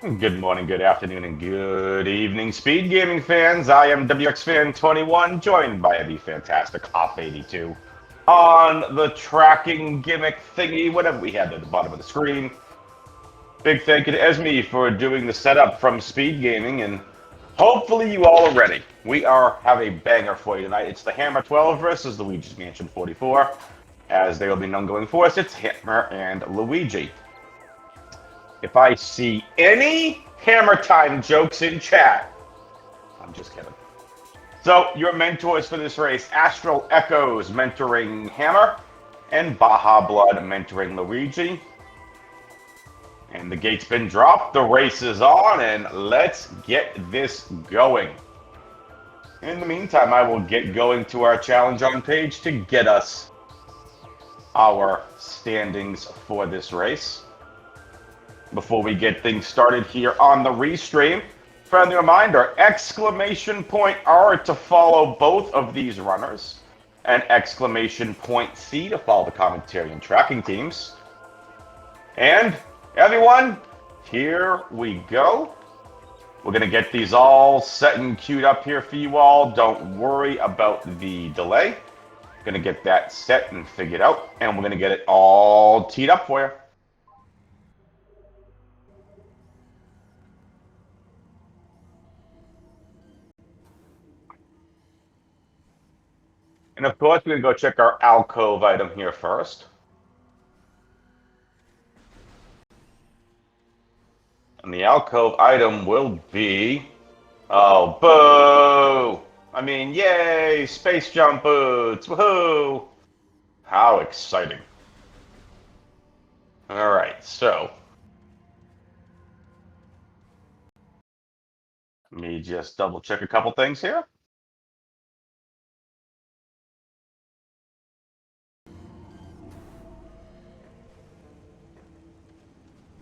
Good morning, good afternoon, and good evening, Speed Gaming fans. I am WXFan21, joined by the fantastic Off82 on the tracking gimmick thingy, whatever we had at the bottom of the screen. Big thank you to Esme for doing the setup from Speed Gaming, and hopefully you all are ready. We have a banger for you tonight. It's the Hammer12 versus LuigisMansion44. As they will be known going forward, it's Hammer and Luigi. If I see any Hammer Time jokes in chat, I'm just kidding. So, your mentors for this race, Astral Echoes mentoring Hammer, and Baja Blood mentoring Luigi. And the gate's been dropped, the race is on, and let's get this going. In the meantime, I will get going to our challenge on page to get us our standings for this race. Before we get things started here on the restream, friendly reminder, exclamation point R to follow both of these runners, and exclamation point C to follow the commentary and tracking teams. And everyone, here we go. We're going to get these all set and queued up here for you all. Don't worry about the delay. Going to get that set and figured out, and we're going to get it all teed up for you. And of course, we're going to go check our alcove item here first. And the alcove item will be... Oh, boo! I mean, yay! Space jump boots! Woohoo! How exciting. Alright, so... Let me just double check a couple things here.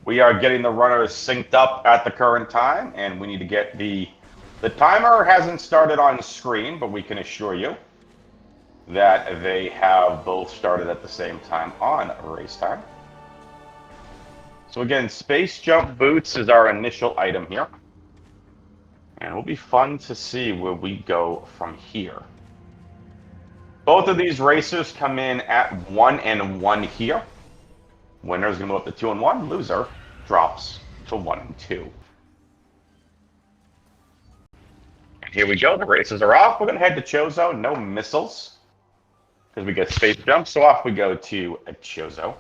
We are getting the runners synced up at the current time, and we need to get the timer hasn't started on screen, but we can assure you that they have both started at the same time on race time. So again, Space Jump Boots is our initial item here. And it'll be fun to see where we go from here. Both of these racers come in at 1 and 1 here. Winner's going to go up to 2 and 1. Loser drops to 1 and 2. And here we go. The races are off. We're going to head to Chozo. No missiles, because we get space jump. So off we go to Chozo.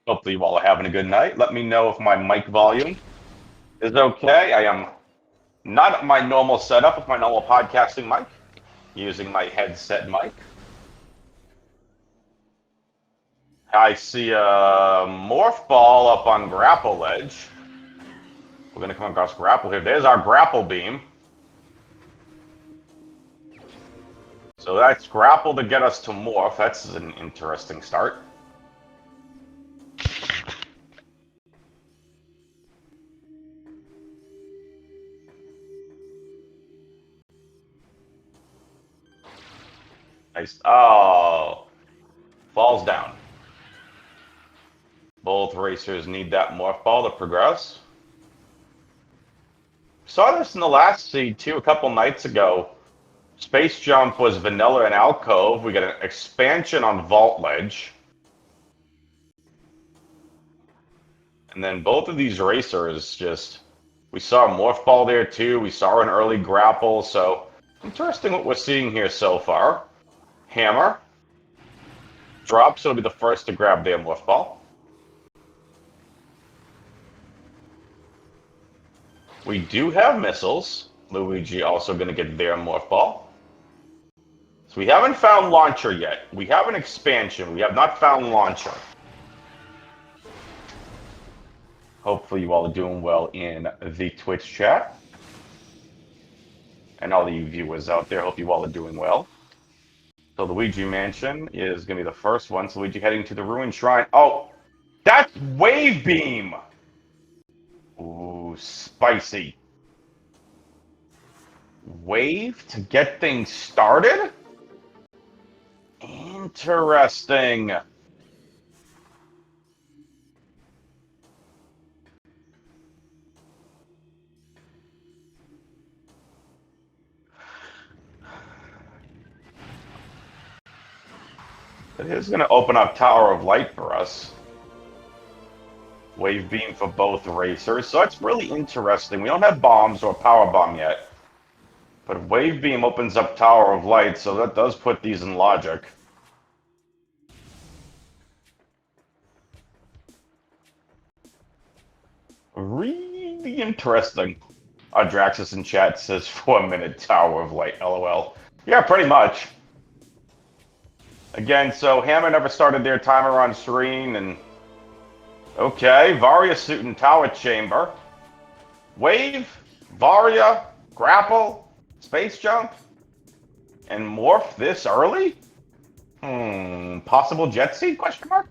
Hopefully you all are having a good night. Let me know if my mic volume is okay. I am not at my normal setup with my normal podcasting mic, using my headset mic. I see a morph ball up on grapple ledge. We're going to come across grapple here. There's our grapple beam. So that's grapple to get us to morph. That's an interesting start. Nice. Oh, falls down. Both racers need that morph ball to progress. Saw this in the last seed too a couple nights ago. Space Jump was vanilla and alcove. We got an expansion on vault ledge. And then both of these racers just, we saw a morph ball there too. We saw an early grapple. So interesting what we're seeing here so far. Hammer drops, so it'll be the first to grab their morph ball. We do have missiles. Luigi also going to get their morph ball. So we haven't found launcher yet. We have an expansion. We have not found launcher. Hopefully you all are doing well in the Twitch chat. And all the viewers out there, hope you all are doing well. So Luigi Mansion is going to be the first one. So Luigi heading to the Ruined Shrine. Oh, that's Wave Beam! Ooh, spicy. Wave to get things started? Interesting. It is going to open up Tower of Light for us. Wave beam for both racers, so that's really interesting. We don't have bombs or power bomb yet, but wave beam opens up Tower of Light, so that does put these in logic. Really interesting. Draxus in chat says 4-minute Tower of Light, lol. Yeah, pretty much. Again, so Hammer never started their timer on screen, and okay, Varia suit and Tower Chamber. Wave, Varia, grapple, space jump, and morph this early? Possible jet seed, question mark?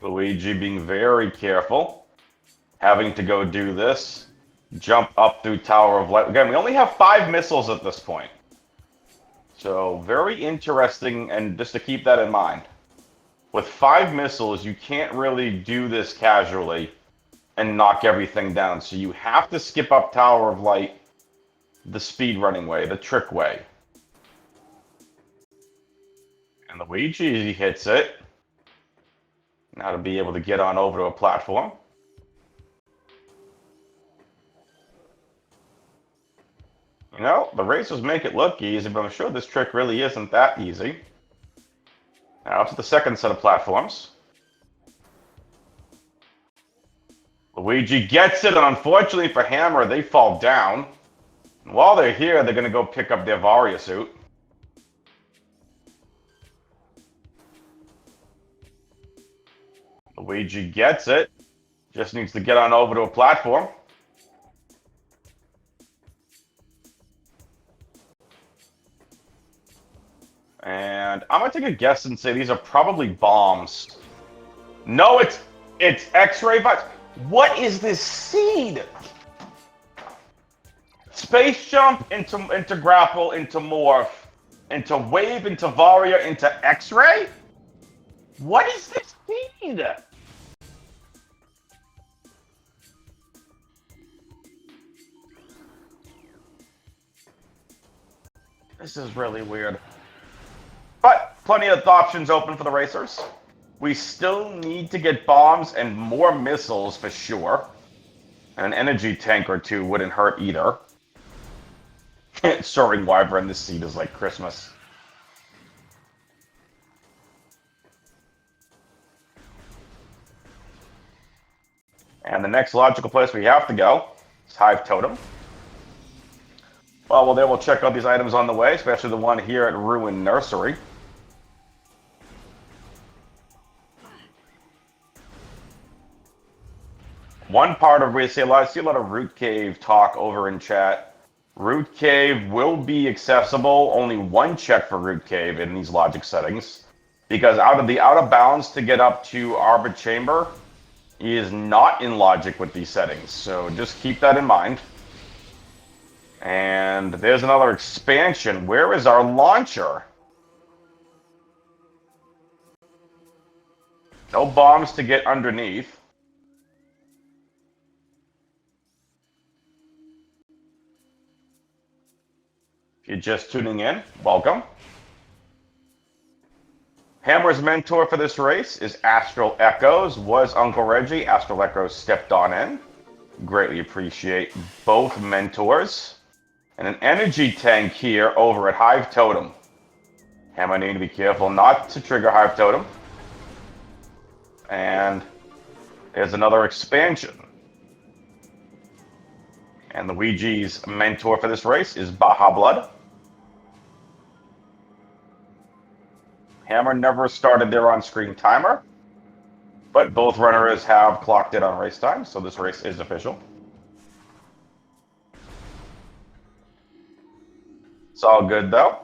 Luigi being very careful, having to go do this, jump up through Tower of Light. Again, we only have 5 missiles at this point. So, very interesting, and just to keep that in mind. With 5 missiles, you can't really do this casually and knock everything down. So you have to skip up Tower of Light the speedrunning way, the trick way. And Luigi hits it. Now to be able to get on over to a platform. You know, the racers make it look easy, but I'm sure this trick really isn't that easy. Now to the second set of platforms. Luigi gets it, and unfortunately for Hammer, they fall down. And while they're here, they're going to go pick up their Varia suit. Luigi gets it. Just needs to get on over to a platform. And I'm going to take a guess and say these are probably bombs. No, it's X-ray vibes. What is this seed? Space jump into grapple, into morph, into wave, into Varia, into X-ray? What is this seed? This is really weird. But plenty of options open for the racers. We still need to get bombs and more missiles for sure. And an energy tank or two wouldn't hurt either. Soaring Wyvern, this seed is like Christmas. And the next logical place we have to go is Hive Totem. Well, there we'll check out these items on the way, especially the one here at Ruin Nursery. One part of I see a lot of Root Cave talk over in chat. Root Cave will be accessible. Only one check for Root Cave in these logic settings, because out of bounds to get up to Arbor Chamber is not in logic with these settings. So just keep that in mind. And there's another expansion. Where is our launcher? No bombs to get underneath. If you're just tuning in, welcome. Hammer's mentor for this race is Astral Echoes, was Uncle Reggie. Astral Echoes stepped on in. Greatly appreciate both mentors. And an energy tank here over at Hive Totem. Hammer need to be careful not to trigger Hive Totem. And there's another expansion. And Luigi's mentor for this race is Baja Blood. Hammer never started their on-screen timer, but both runners have clocked it on race time, so this race is official. It's all good though.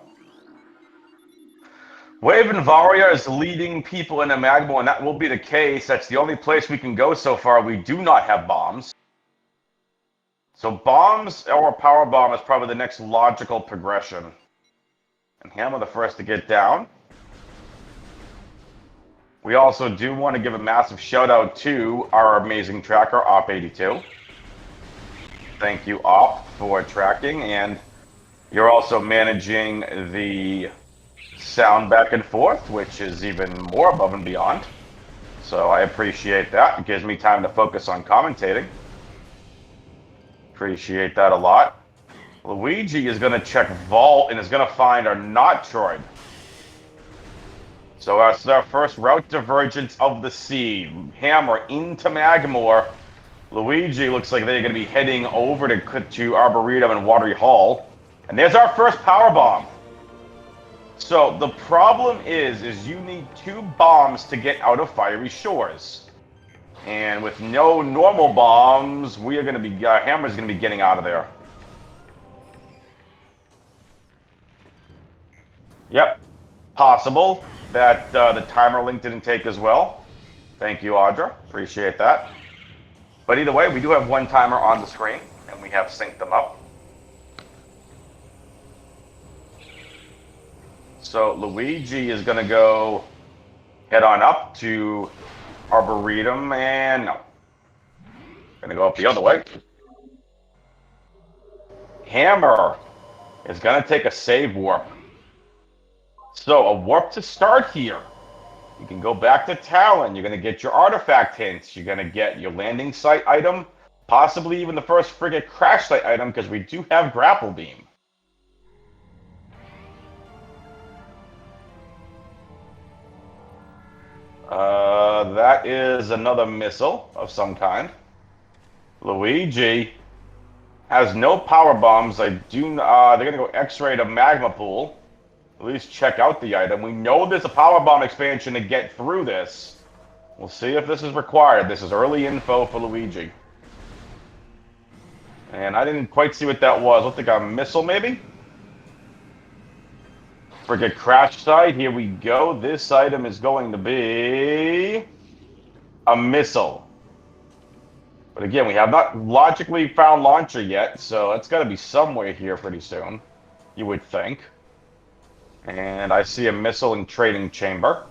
Wave and Varia is leading people into Magma, and that will be the case. That's the only place we can go so far. We do not have bombs. So bombs or a power bomb is probably the next logical progression. And Hammer the first to get down. We also do want to give a massive shout out to our amazing tracker, Op82. Thank you, Op, for tracking, and you're also managing the sound back and forth, which is even more above and beyond. So I appreciate that. It gives me time to focus on commentating. Appreciate that a lot. Luigi is going to check Vault and is going to find our Metroid. So that's our first route divergence of the sea. Hammer into Magmore. Luigi looks like they're going to be heading over to Arboretum and Watery Hall. And there's our first power bomb. So the problem is you need 2 bombs to get out of Fiery Shores. And with no normal bombs, we are going to be, Hammer's going to be getting out of there. Yep, possible that the timer link didn't take as well. Thank you, Audra. Appreciate that. But either way, we do have 1 timer on the screen, and we have synced them up. So Luigi is going to go head on up to Arboretum, and no. Going to go up the other way. Hammer is going to take a save warp. So a warp to start here. You can go back to Talon. You're going to get your artifact hints. You're going to get your landing site item. Possibly even the first frigate crash site item, because we do have grapple beam. That is another missile of some kind. Luigi has no power bombs. They're going to go X-ray to Magma Pool. At least check out the item. We know there's a power bomb expansion to get through this. We'll see if this is required. This is early info for Luigi. And I didn't quite see what that was. Looked like a missile, maybe? Frigate crash site. Here we go. This item is going to be a missile. But again, we have not logically found launcher yet, so it's got to be somewhere here pretty soon, you would think. And I see a missile in Trading Chamber.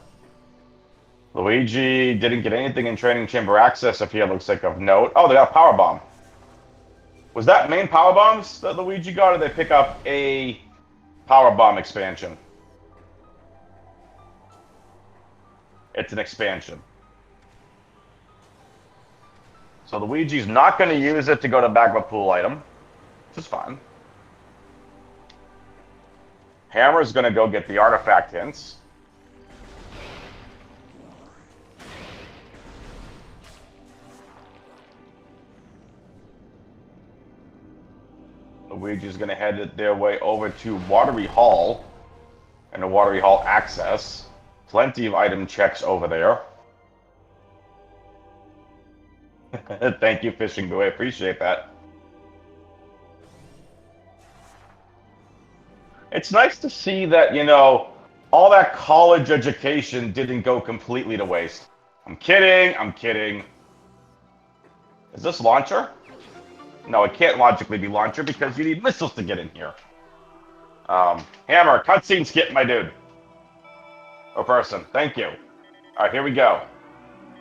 Luigi didn't get anything in Trading Chamber access if he looks like of note. Oh, they got a power bomb. Was that main power bombs that Luigi got, or did they pick up a power bomb expansion? It's an expansion. So Luigi's not going to use it to go to Magma Pool item, which is fine. Hammer's going to go get the artifact hints. Luigi's going to head their way over to Watery Hall and the Watery Hall access. Plenty of item checks over there. Thank you, Fishing Boy. I appreciate that. It's nice to see that, you know, all that college education didn't go completely to waste. I'm kidding. I'm kidding. Is this launcher? No, it can't logically be launcher because you need missiles to get in here. Hammer, cutscene skip, my dude. Or person. Thank you. All right, here we go.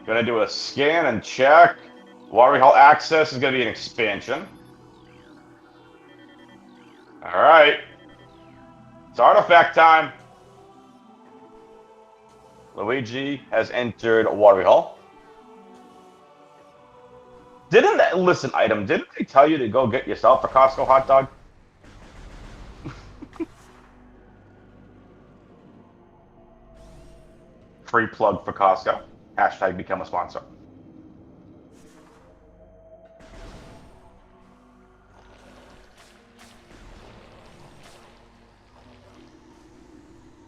Gonna do a scan and check. Watery Hall access is gonna be an expansion. All right. It's artifact time. Luigi has entered Watery Hall. Listen, item, didn't they tell you to go get yourself a Costco hot dog? Free plug for Costco. Hashtag become a sponsor.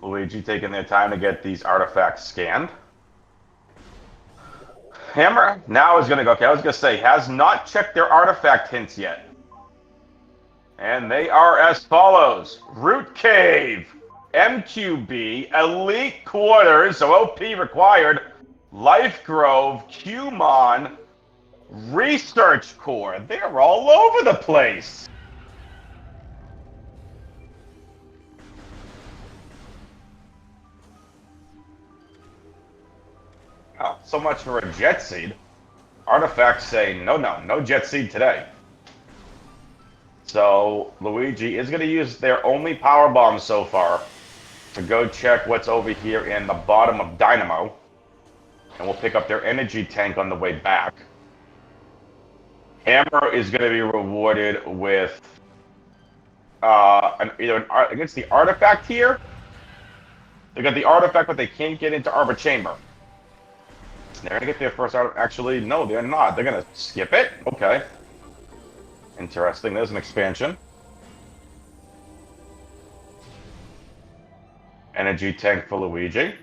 Luigi taking their time to get these artifacts scanned. Hammer now is going to go, okay, I was going to say, has not checked their artifact hints yet. And they are as follows. Root Cave, MQB, Elite Quarters, so OP required, Life Grove, Qmon, Research Core. They're all over the place. Oh, so much for a Jet Seed. Artifacts say, no Jet Seed today. So Luigi is going to use their only power bomb so far to go check what's over here in the bottom of Dynamo. And we'll pick up their energy tank on the way back. Hammer is going to be rewarded with against the artifact here. They got the artifact, but they can't get into Arbor Chamber. They're going to get their first artifact. Actually, no, they're not. They're going to skip it? Okay. Interesting. There's an expansion. Energy tank for Luigi.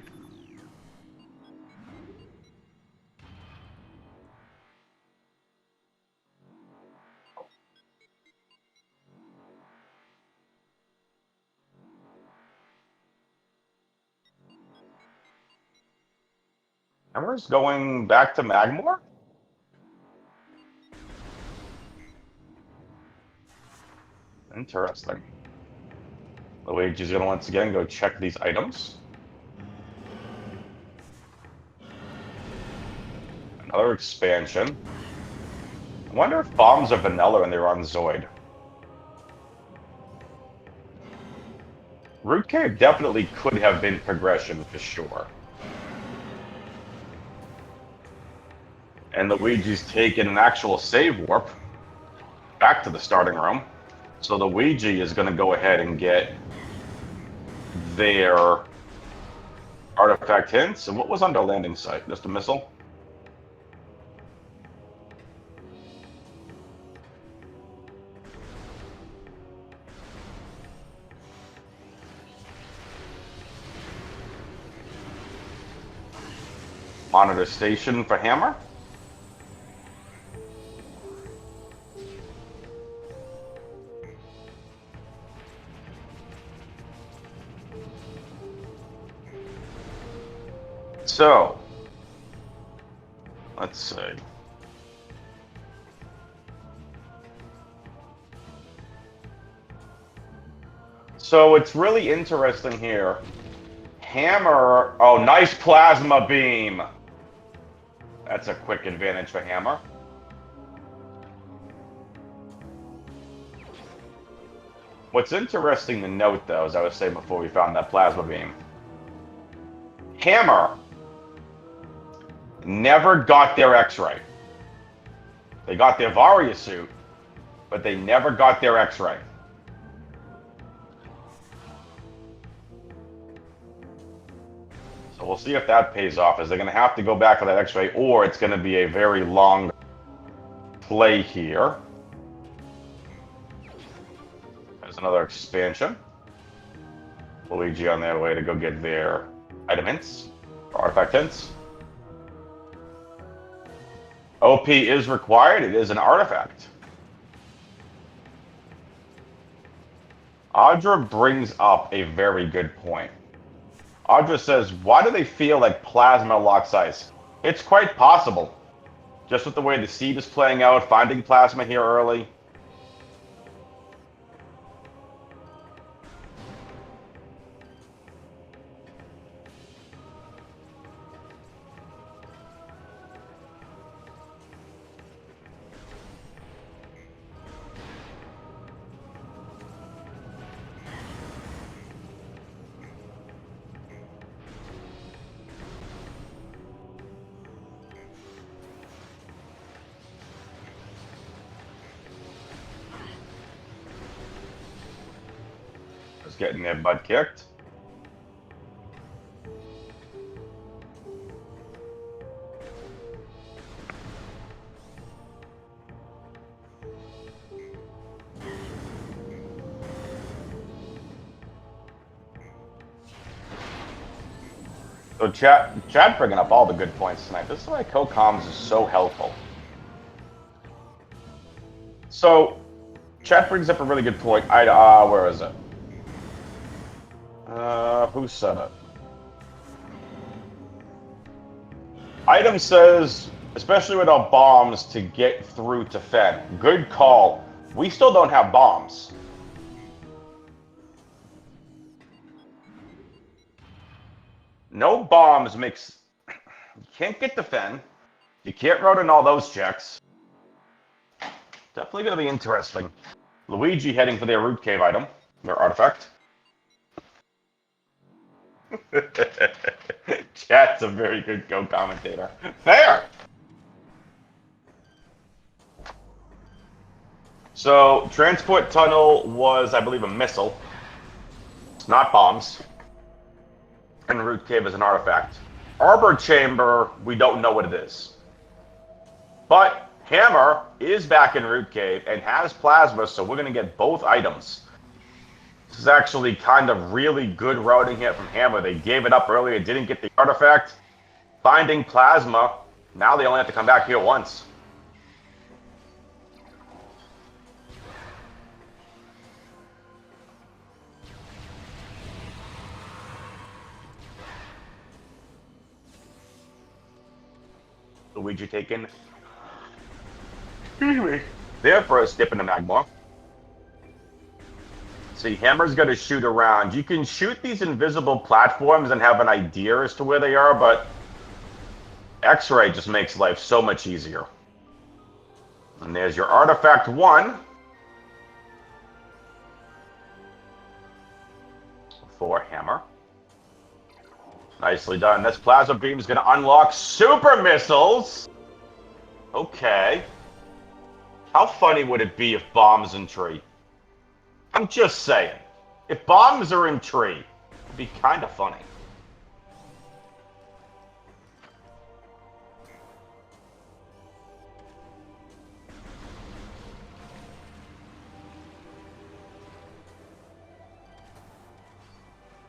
Hammer's going back to Magmore? Interesting. Luigi's going to once again go check these items. Another expansion. I wonder if bombs are vanilla and they're on Zoid. Root Cave definitely could have been progression for sure. And Luigi's taken an actual save warp back to the starting room. So Luigi is going to go ahead and get their artifact hints. And what was on the landing site? Just a missile? Monitor station for Hammer. So, let's see. So it's really interesting here. Hammer, oh, nice plasma beam. That's a quick advantage for Hammer. What's interesting to note, though, as I was saying before we found that plasma beam, Hammer never got their X-ray. They got their Varia suit, but they never got their X-ray. So we'll see if that pays off. Is they're going to have to go back for that X-ray, or it's going to be a very long play here. There's another expansion. Luigi on their way to go get their item hints, artifact hints. OP is required. It is an artifact. Audra brings up a very good point. Audra says, why do they feel like plasma locks ice? It's quite possible. Just with the way the seed is playing out, finding plasma here early. Getting their butt kicked. So Chad bringing up all the good points tonight. This is why co-comms is so helpful. So Chat brings up a really good point. Where is it? Who said it? Item says, especially without bombs to get through to Fen. Good call. We still don't have bombs. No bombs makes... You can't get to Fen. You can't route in all those checks. Definitely going to be interesting. Luigi heading for their root cave item, their artifact. Chat's a very good Go commentator. Fair! So, transport tunnel was, I believe, a missile. It's not bombs. And root cave is an artifact. Arbor chamber, we don't know what it is. But Hammer is back in root cave and has plasma, so we're going to get both items. This is actually kind of really good routing here from Hammer. They gave it up earlier, didn't get the artifact. Finding plasma, now they only have to come back here once. Luigi taking, their first dip in the magma. See, Hammer's going to shoot around. You can shoot these invisible platforms and have an idea as to where they are, but X-ray just makes life so much easier. And there's your artifact 1. For Hammer. Nicely done. This plasma beam is going to unlock super missiles. Okay. How funny would it be if bombs in tree? I'm just saying. If bombs are in tree, it'd be kind of funny.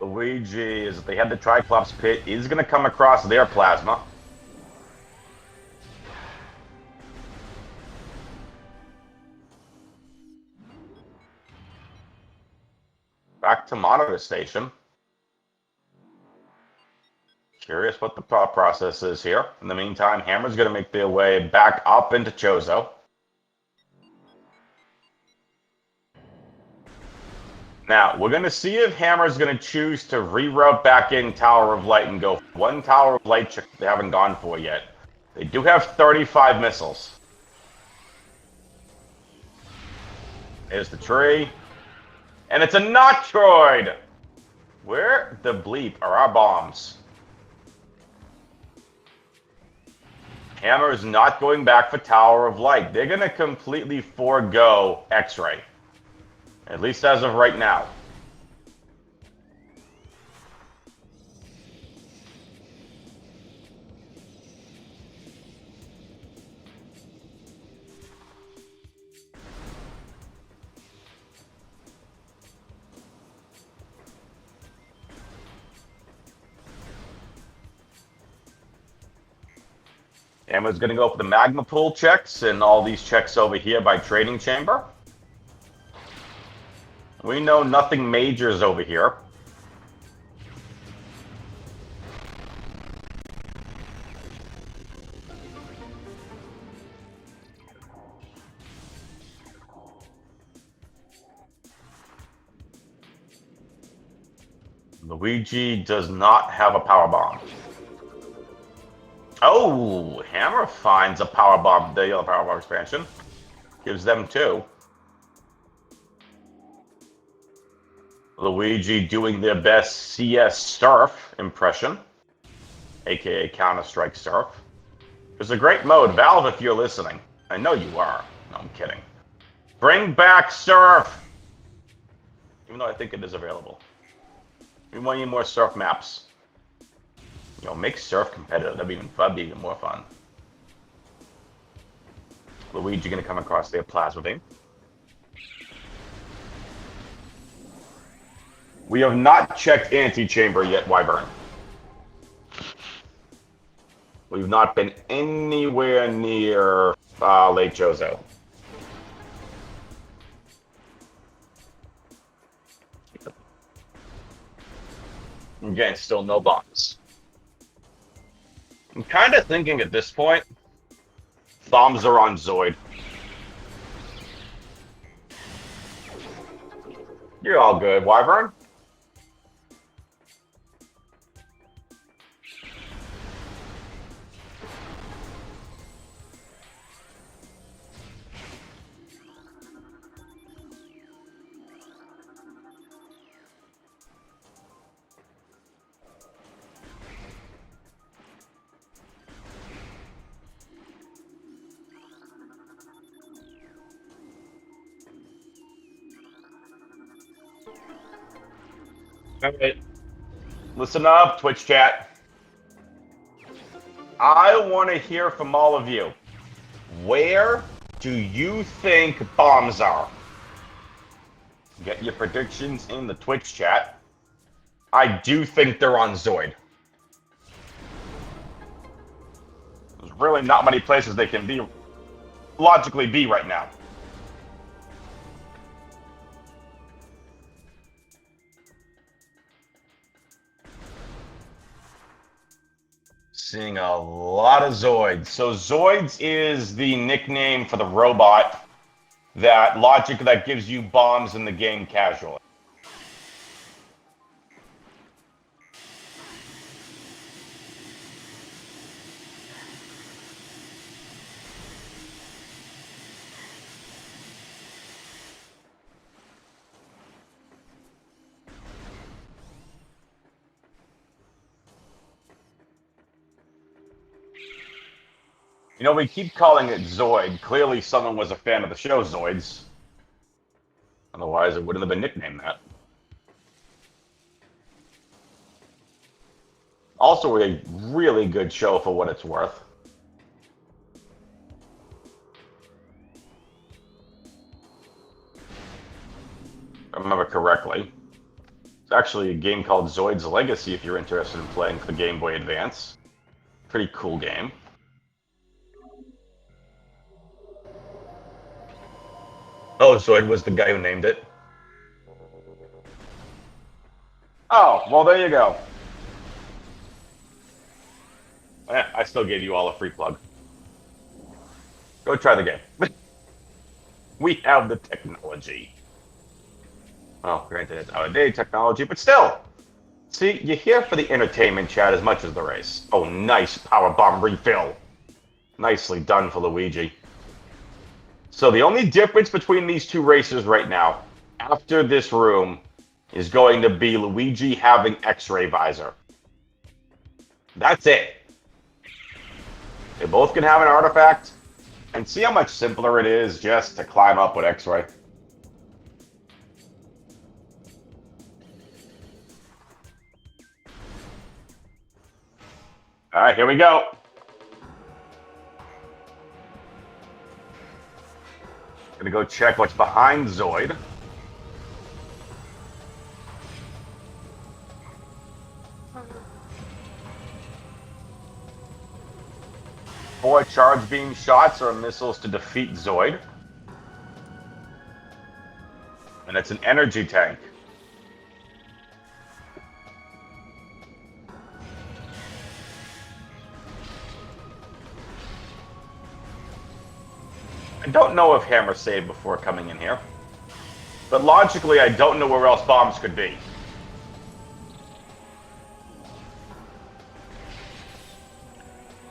Luigi, is if they had the Triclops pit, is going to come across their plasma. Back to monitor station. Curious what the thought process is here. In the meantime, Hammer's going to make their way back up into Chozo. Now, we're going to see if Hammer's going to choose to reroute back in Tower of Light and go one Tower of Light check they haven't gone for yet. They do have 35 missiles. There's the tree. And it's a Metroid! Where the bleep are our bombs? Hammer is not going back for Tower of Light. They're going to completely forego X-ray. At least as of right now. Hammer's going to go for the magma pool checks and all these checks over here by trading chamber. We know nothing majors over here. Luigi does not have a power bomb. Oh, Hammer finds a power bomb, the yellow power bomb expansion. Gives them 2. Luigi doing their best CS Surf impression, aka Counter-Strike Surf. It's a great mode. Valve, if you're listening. I know you are. No, I'm kidding. Bring back Surf! Even though I think it is available. We want you more Surf maps. You know, make Surf competitive. That'd be even more fun. Luigi gonna come across their plasma beam. We have not checked antechamber yet, Wyvern. We've not been anywhere near Lake Chozo. Again, still no bombs. I'm kind of thinking at this point, bombs are on Zoid. You're all good, Wyvern. All right. Listen up, Twitch chat. I want to hear from all of you. Where do you think bombs are? Get your predictions in the Twitch chat. I do think they're on Zoid. There's really not many places they can be logically be right now. Seeing a lot of Zoids. So Zoids is the nickname for the robot that gives you bombs in the game casually. You know, we keep calling it Zoid. Clearly someone was a fan of the show Zoids. Otherwise, it wouldn't have been nicknamed that. Also a really good show for what it's worth. If I remember correctly. It's actually a game called Zoid's Legacy if you're interested in playing for the Game Boy Advance. Pretty cool game. Oh, Zoid was the guy who named it. Oh, well, there you go. I still gave you all a free plug. Go try the game. We have the technology. Well, granted, it's out-of-date technology, but still. See, you're here for the entertainment chat as much as the race. Oh, nice power bomb refill. Nicely done for Luigi. So the only difference between these two races right now, after this room, is going to be Luigi having X-ray visor. That's it. They both can have an artifact, and see how much simpler it is just to climb up with X-ray. All right, here we go. Gonna go check what's behind Zoid. Four charge beam shots or missiles to defeat Zoid. And it's an energy tank. I don't know if Hammer saved before coming in here. But logically, I don't know where else bombs could be.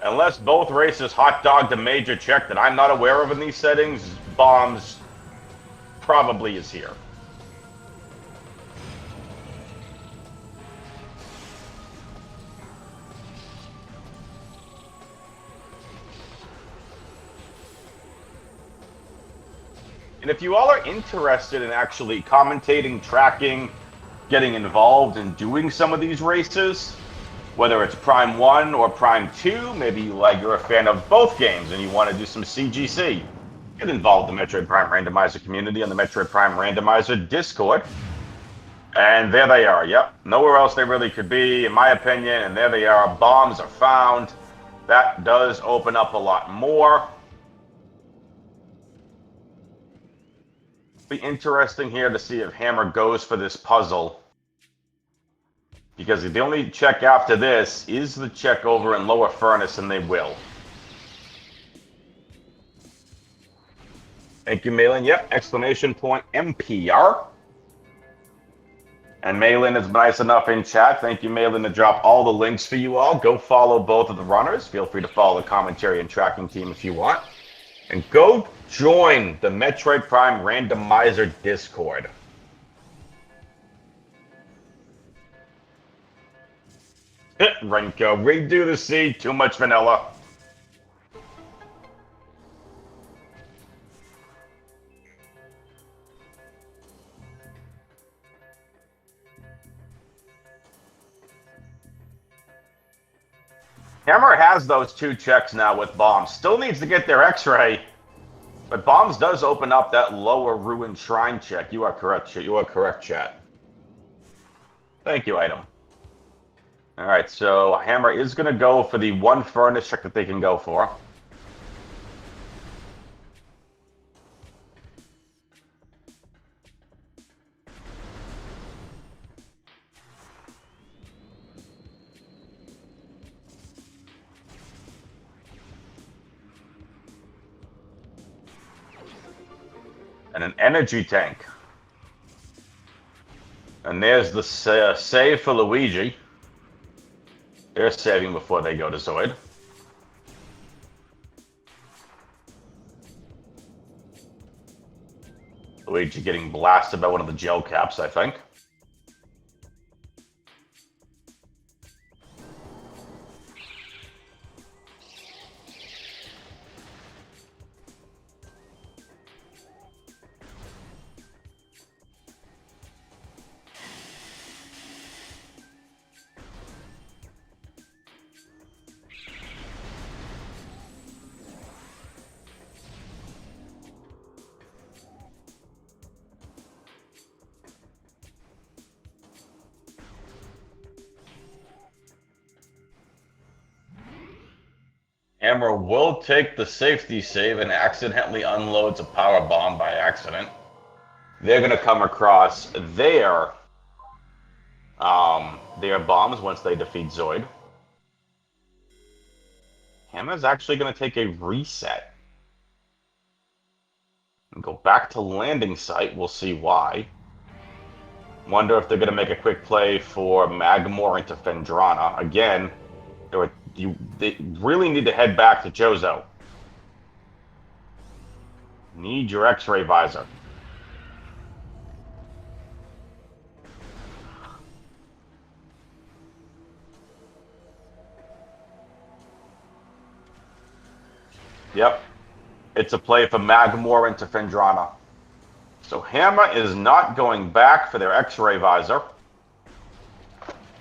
Unless both races hot-dogged a major check that I'm not aware of in these settings, bombs probably is here. And if you all are interested in actually commentating, tracking, getting involved in doing some of these races, whether it's Prime 1 or Prime 2, maybe you're a fan of both games and you want to do some CGC, get involved in the Metroid Prime Randomizer community on the Metroid Prime Randomizer Discord. And there they are, yep. Nowhere else they really could be, in my opinion, and there they are. Bombs are found. That does open up a lot more. Be interesting here to see if Hammer goes for this puzzle Because the only check after this is the check over in lower furnace, and they will. Thank you, Malin. Yep, exclamation point MPR. And Malin is nice enough in chat. Thank you, Malin, to drop all the links for you all. Go follow both of the runners. Feel free to follow the commentary and tracking team if you want. And go join the Metroid Prime Randomizer Discord. Renko, redo the seed. Too much vanilla. Hammer has those 2 checks now with bombs. Still needs to get their X-ray. But bombs does open up that lower ruined shrine check. You are correct. You are correct, chat. Thank you, item. All right, so Hammer is going to go for the 1 furnace check that they can go for. And an energy tank. And there's the save for Luigi. They're saving before they go to Zoid. Luigi getting blasted by one of the gel caps, I think. Hammer will take the safety save and accidentally unloads a power bomb by accident. They're going to come across their bombs once they defeat Zoid. Hammer's actually going to take a reset. And go back to landing site. We'll see why. Wonder if they're going to make a quick play for Magmore into Phendrana. Again, they really need to head back to Jozo. Need your X-ray visor. Yep. It's a play for Magmore into Phendrana. So Hammer is not going back for their X-ray visor.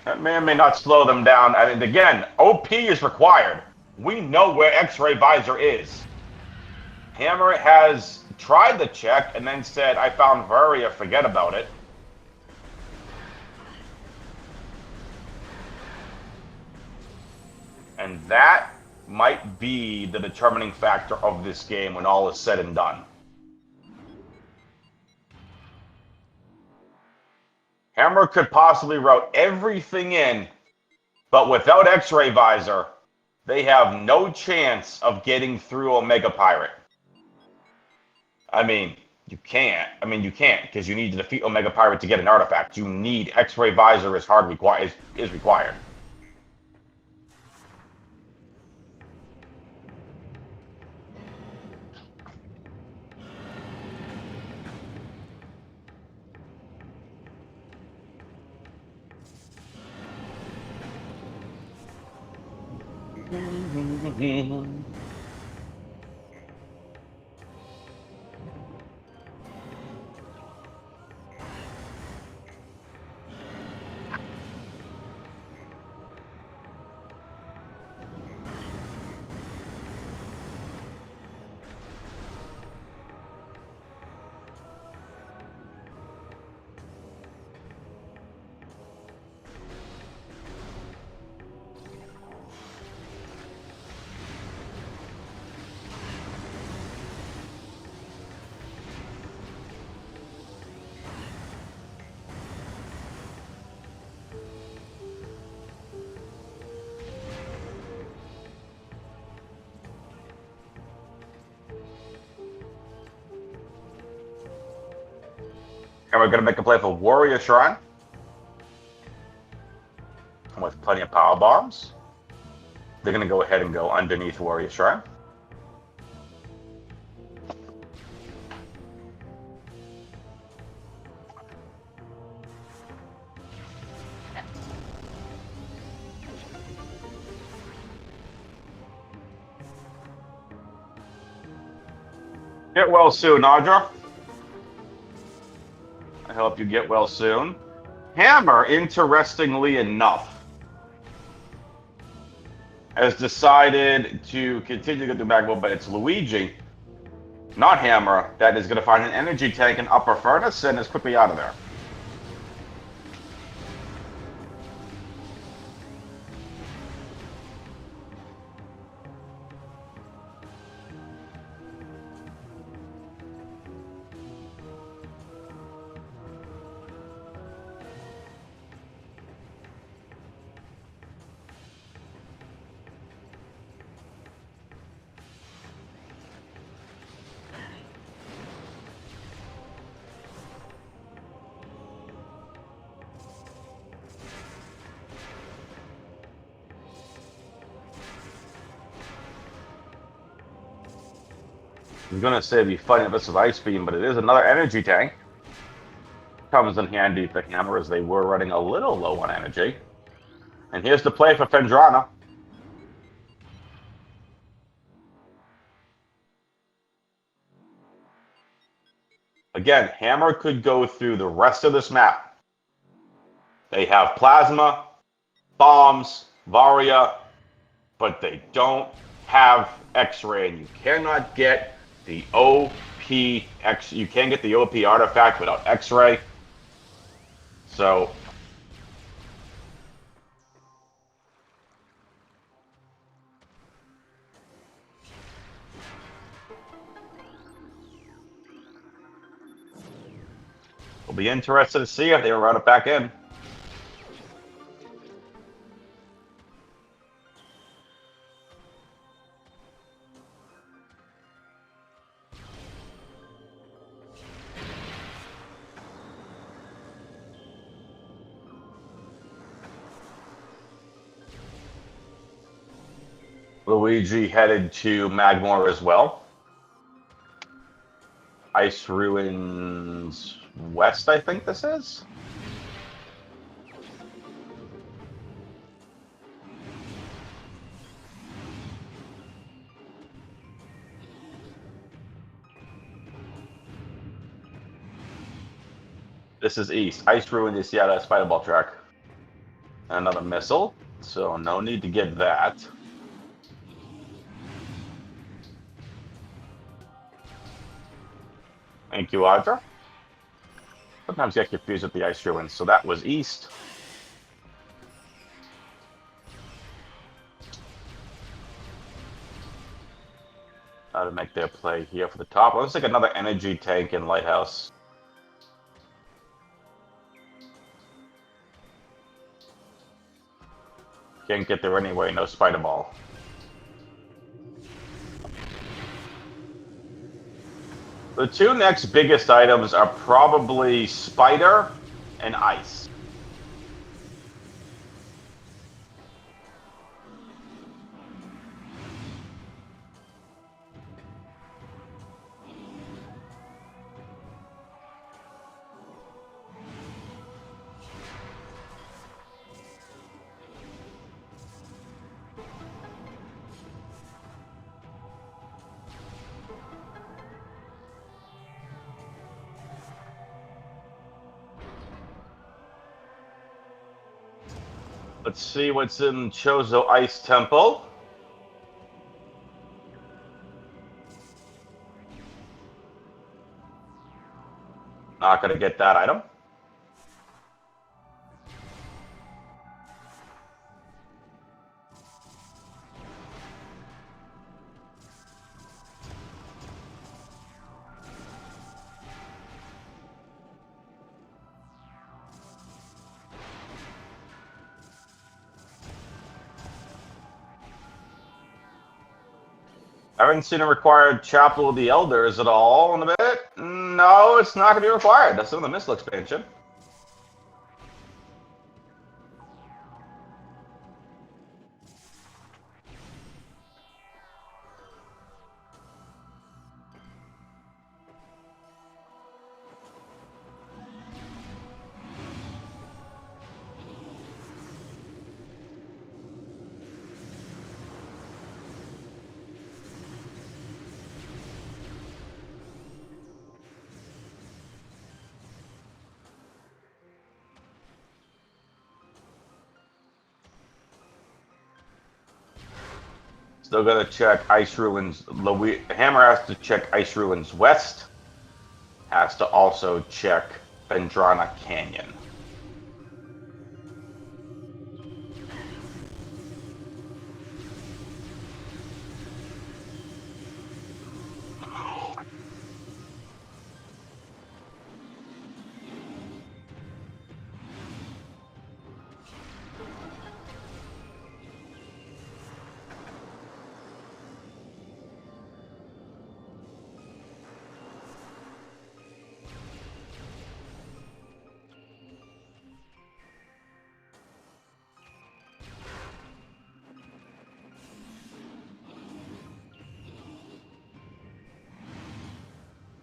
That may or may not slow them down. And again, OP is required. We know where X-ray visor is. Hammer has tried the check and then said, I found Varia, forget about it. And that might be the determining factor of this game when all is said and done. Hammer could possibly route everything in, but without X-ray visor, they have no chance of getting through Omega Pirate. I mean, you can't. You can't, because you need to defeat Omega Pirate to get an artifact. You need X-ray visor is required. And we're going to make a play for Warrior Shrine. With plenty of power bombs. They're going to go ahead and go underneath Warrior Shrine. Get well soon, Audra. I hope you get well soon. Hammer, interestingly enough, has decided to continue to go through magma, but it's Luigi, not Hammer, that is going to find an energy tank in Upper Furnace and is quickly out of there. I was going to say it'd be funny if this was Ice Beam, but it is another energy tank. Comes in handy for Hammer as they were running a little low on energy. And here's the play for Fendrana. Again, Hammer could go through the rest of this map. They have Plasma, Bombs, Varia, but they don't have X-Ray, and you cannot get the OP you can't get the OP artifact without X-Ray. So we'll be interested to see if they run it back in. Luigi headed to Magmore as well. Ice Ruins West, I think this is. This is East. Ice Ruins is Seattle Spiderball track. Another missile, so no need to get that. Thank you, Audra. Sometimes get confused with the Ice Ruins, so that was East. How to make their play here for the top. Looks like another energy tank in Lighthouse. Can't get there anyway, no Spider Ball. The two next biggest items are probably Spider and Ice. Let's see what's in Chozo Ice Temple. Not going to get that item. I haven't seen a required Chapel of the Elders at all in a bit. No, it's not going to be required. That's in the missile expansion. Still got to check Ice Ruins. Hammer has to check Ice Ruins West. Has to also check Bendrana Canyon.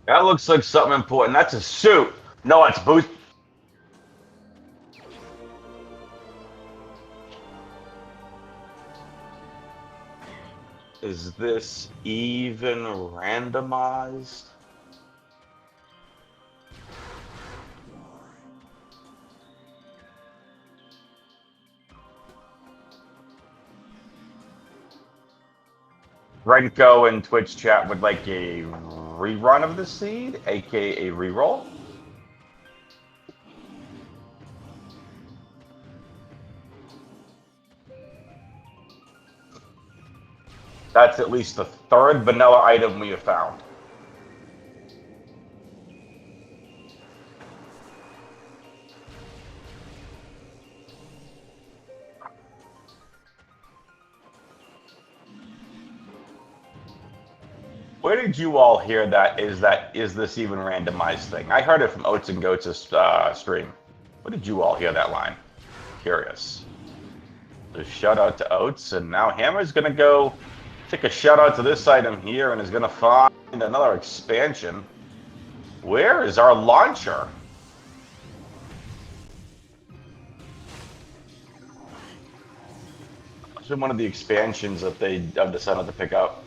That looks like something important. That's a suit. No, it's boost. Is this even randomized? Renko in Twitch chat would like a rerun of the seed, aka a reroll. That's at least the third vanilla item we have found. Where did you all hear that? Is this even randomized thing? I heard it from Oats and Goats' stream. Where did you all hear that line? Curious. So shout out to Oats, and now Hammer's gonna go take a shout out to this item here, and is gonna find another expansion. Where is our launcher? It's been one of the expansions that I've decided to pick up.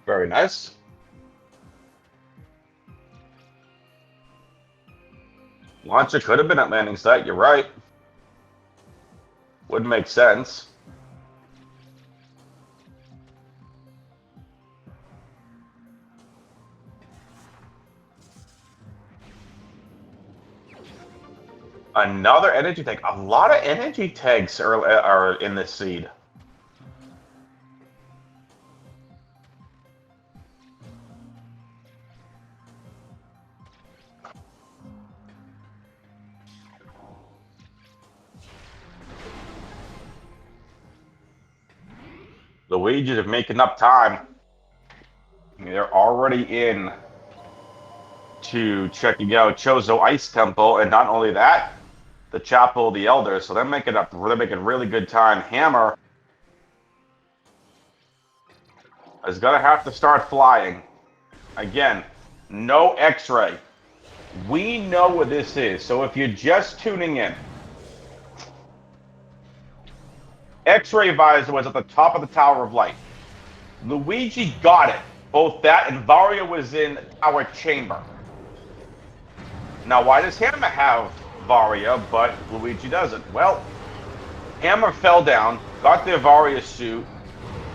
Very nice. Launcher could have been at landing site, you're right. Would make sense. Another energy tank. A lot of energy tanks are in this seed. Luigi's are making up time. They're already in to checking out Chozo Ice Temple, and not only that, the Chapel of the Elders. So they're making really good time. Hammer is gonna have to start flying. Again, no X-ray. We know what this is. So if you're just tuning in, X-ray visor was at the top of the Tower of Light. Luigi got it. Both that and Varia was in our chamber. Now, why does Hammer have Varia, but Luigi doesn't? Well, Hammer fell down, got their Varia suit,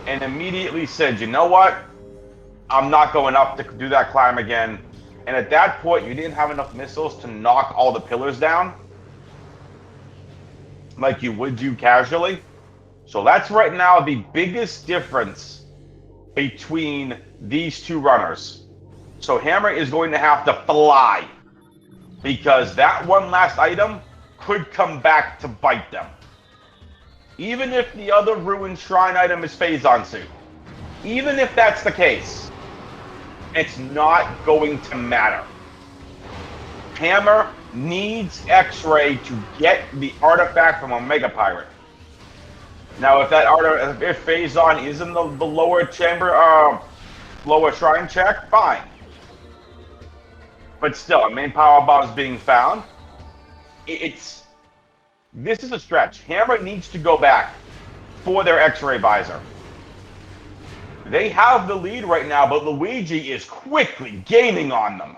and immediately said, you know what? I'm not going up to do that climb again. And at that point, you didn't have enough missiles to knock all the pillars down like you would do casually. So that's right now the biggest difference between these two runners. So Hammer is going to have to fly, because that one last item could come back to bite them. Even if the other ruined shrine item is Phazon suit. Even if that's the case, it's not going to matter. Hammer needs X-Ray to get the artifact from Omega Pirate. Now, if that if Phazon is in the lower chamber, lower shrine check, fine. But still, a main power bomb is being found. This is a stretch. Hammer needs to go back for their X-Ray visor. They have the lead right now, but Luigi is quickly gaining on them.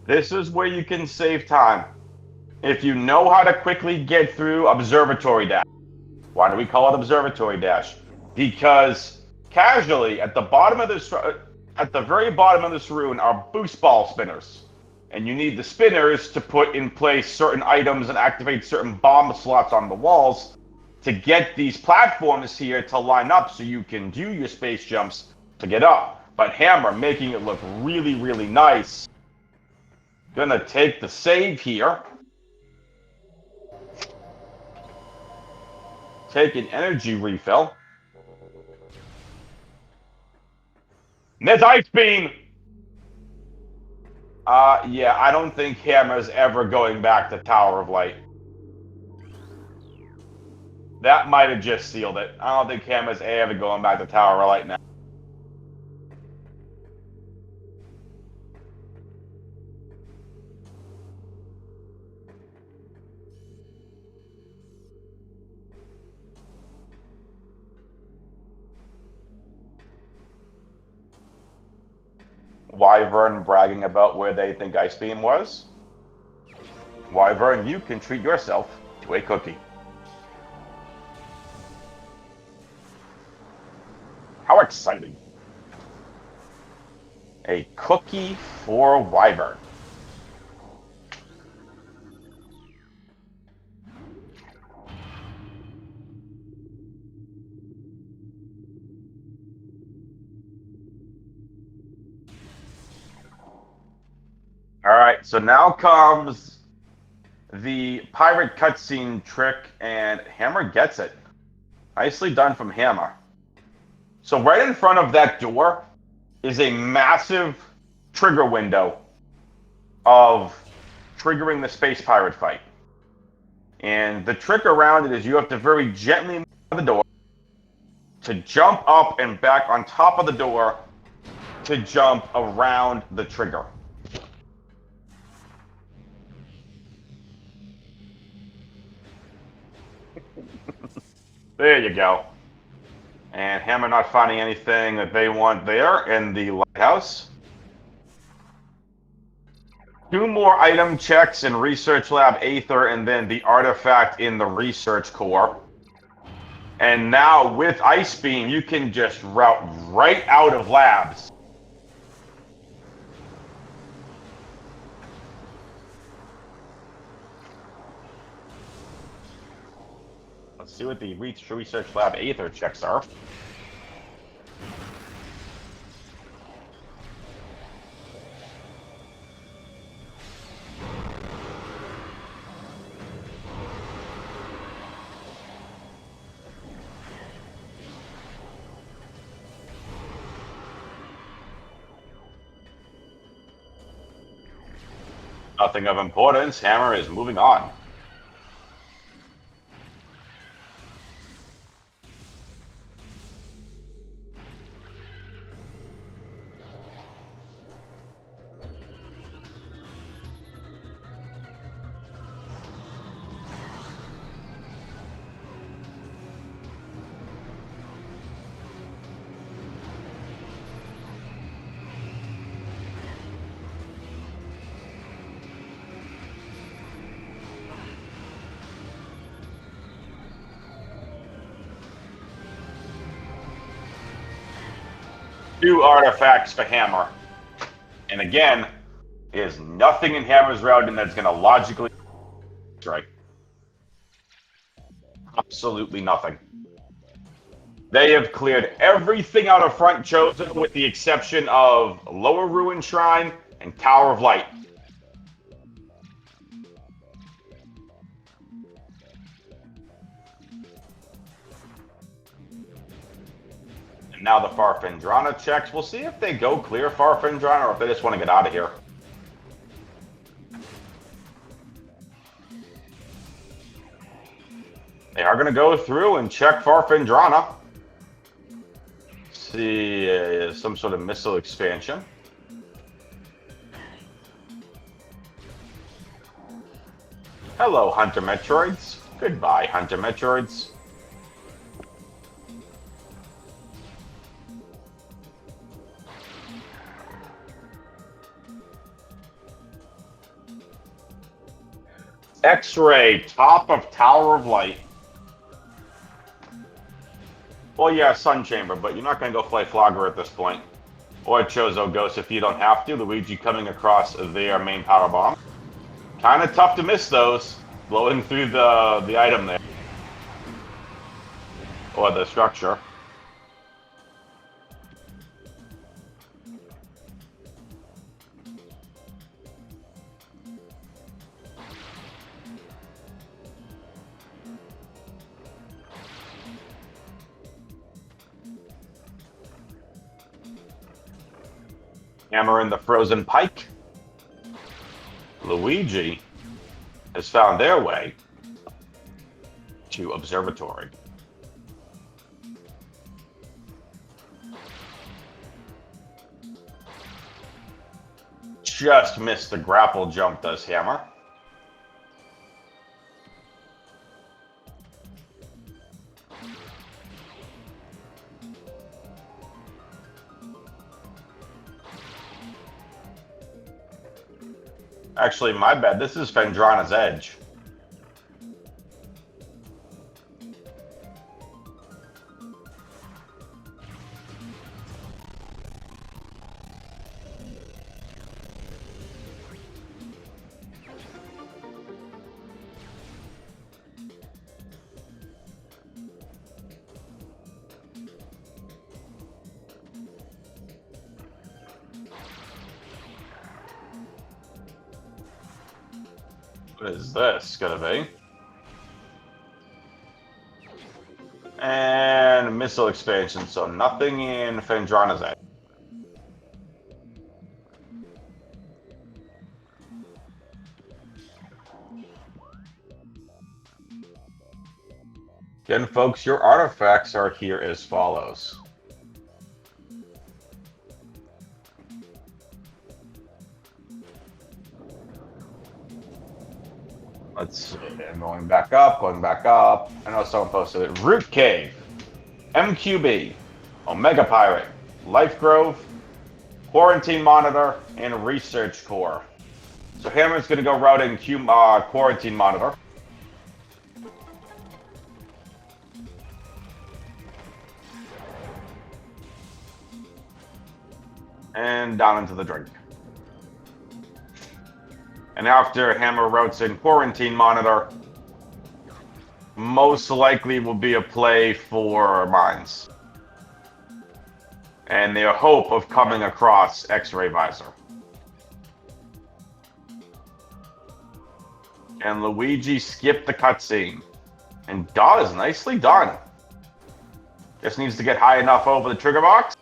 This is where you can save time. If you know how to quickly get through Observatory Dash. Why do we call it Observatory Dash? Because casually, at the very bottom of this rune are boost ball spinners. And you need the spinners to put in place certain items and activate certain bomb slots on the walls to get these platforms here to line up so you can do your space jumps to get up. But Hammer making it look really, really nice. Gonna take the save here. Take an energy refill. Miss Ice Beam! Yeah, I don't think Hammer's ever going back to Tower of Light. That might have just sealed it. I don't think Hammer's ever going back to Tower of Light now. Wyvern bragging about where they think Ice Beam was. Wyvern, you can treat yourself to a cookie. How exciting. A cookie for Wyvern. Alright, so now comes the pirate cutscene trick, and Hammer gets it. Nicely done from Hammer. So right in front of that door is a massive trigger window of triggering the space pirate fight. And the trick around it is you have to very gently move the door to jump up and back on top of the door to jump around the trigger. There you go. And Hammer not finding anything that they want there in the lighthouse. 2 more item checks in Research Lab Aether and then the artifact in the Research Core. And now with Ice Beam, you can just route right out of labs. Let's see what the Research Lab Aether checks are. Nothing of importance. Hammer is moving on. 2 artifacts for Hammer. And again, there's nothing in Hammer's routing that's going to logically strike. Absolutely nothing. They have cleared everything out of front chosen with the exception of Lower Ruin Shrine and Tower of Light. And now the Farfendrana checks. We'll see if they go clear Farfendrana or if they just want to get out of here. They are going to go through and check Farfendrana. See some sort of missile expansion. Hello, Hunter Metroids. Goodbye, Hunter Metroids. X-Ray, top of Tower of Light. Well, yeah, Sun Chamber, but you're not going to go play Flogger at this point. Or Chozo Ghost if you don't have to. Luigi coming across their main power bomb. Kind of tough to miss those. Blowing through the item there. Or the structure. Hammer in the frozen pike. Luigi has found their way to Observatory. Just missed the grapple jump, does Hammer. Actually, my bad. This is Fendrana's Edge. What is this gonna be? And missile expansion, so nothing in Fendrana's Edge. Again, folks, your artifacts are here as follows. Let's see, and going back up, going back up. I know someone posted it. Root Cave, MQB, Omega Pirate, Life Grove, Quarantine Monitor, and Research Core. So Hammer's going to go routing Quarantine Monitor. And down into the drink. And after Hammer routes in Quarantine Monitor, most likely will be a play for Mines. And their hope of coming across X-Ray Visor. And Luigi skipped the cutscene. And does, nicely done. Just needs to get high enough over the trigger box.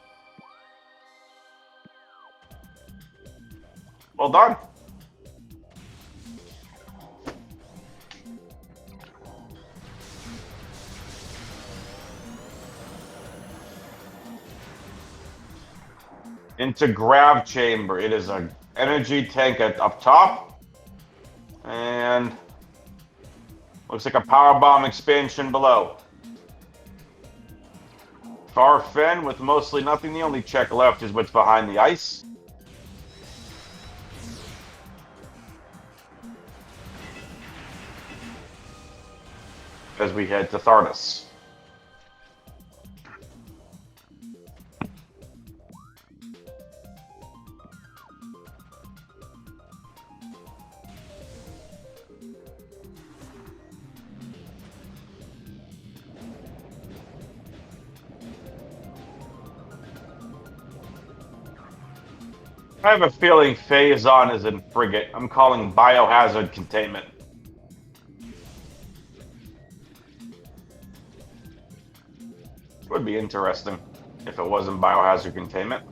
Well done. Into Grav Chamber. It is an energy tank up top. And looks like a power bomb expansion below. Farfen with mostly nothing. The only check left is what's behind the ice. As we head to Thardus. I have a feeling Phazon is in Frigate. I'm calling Biohazard Containment. Would be interesting if it wasn't Biohazard Containment.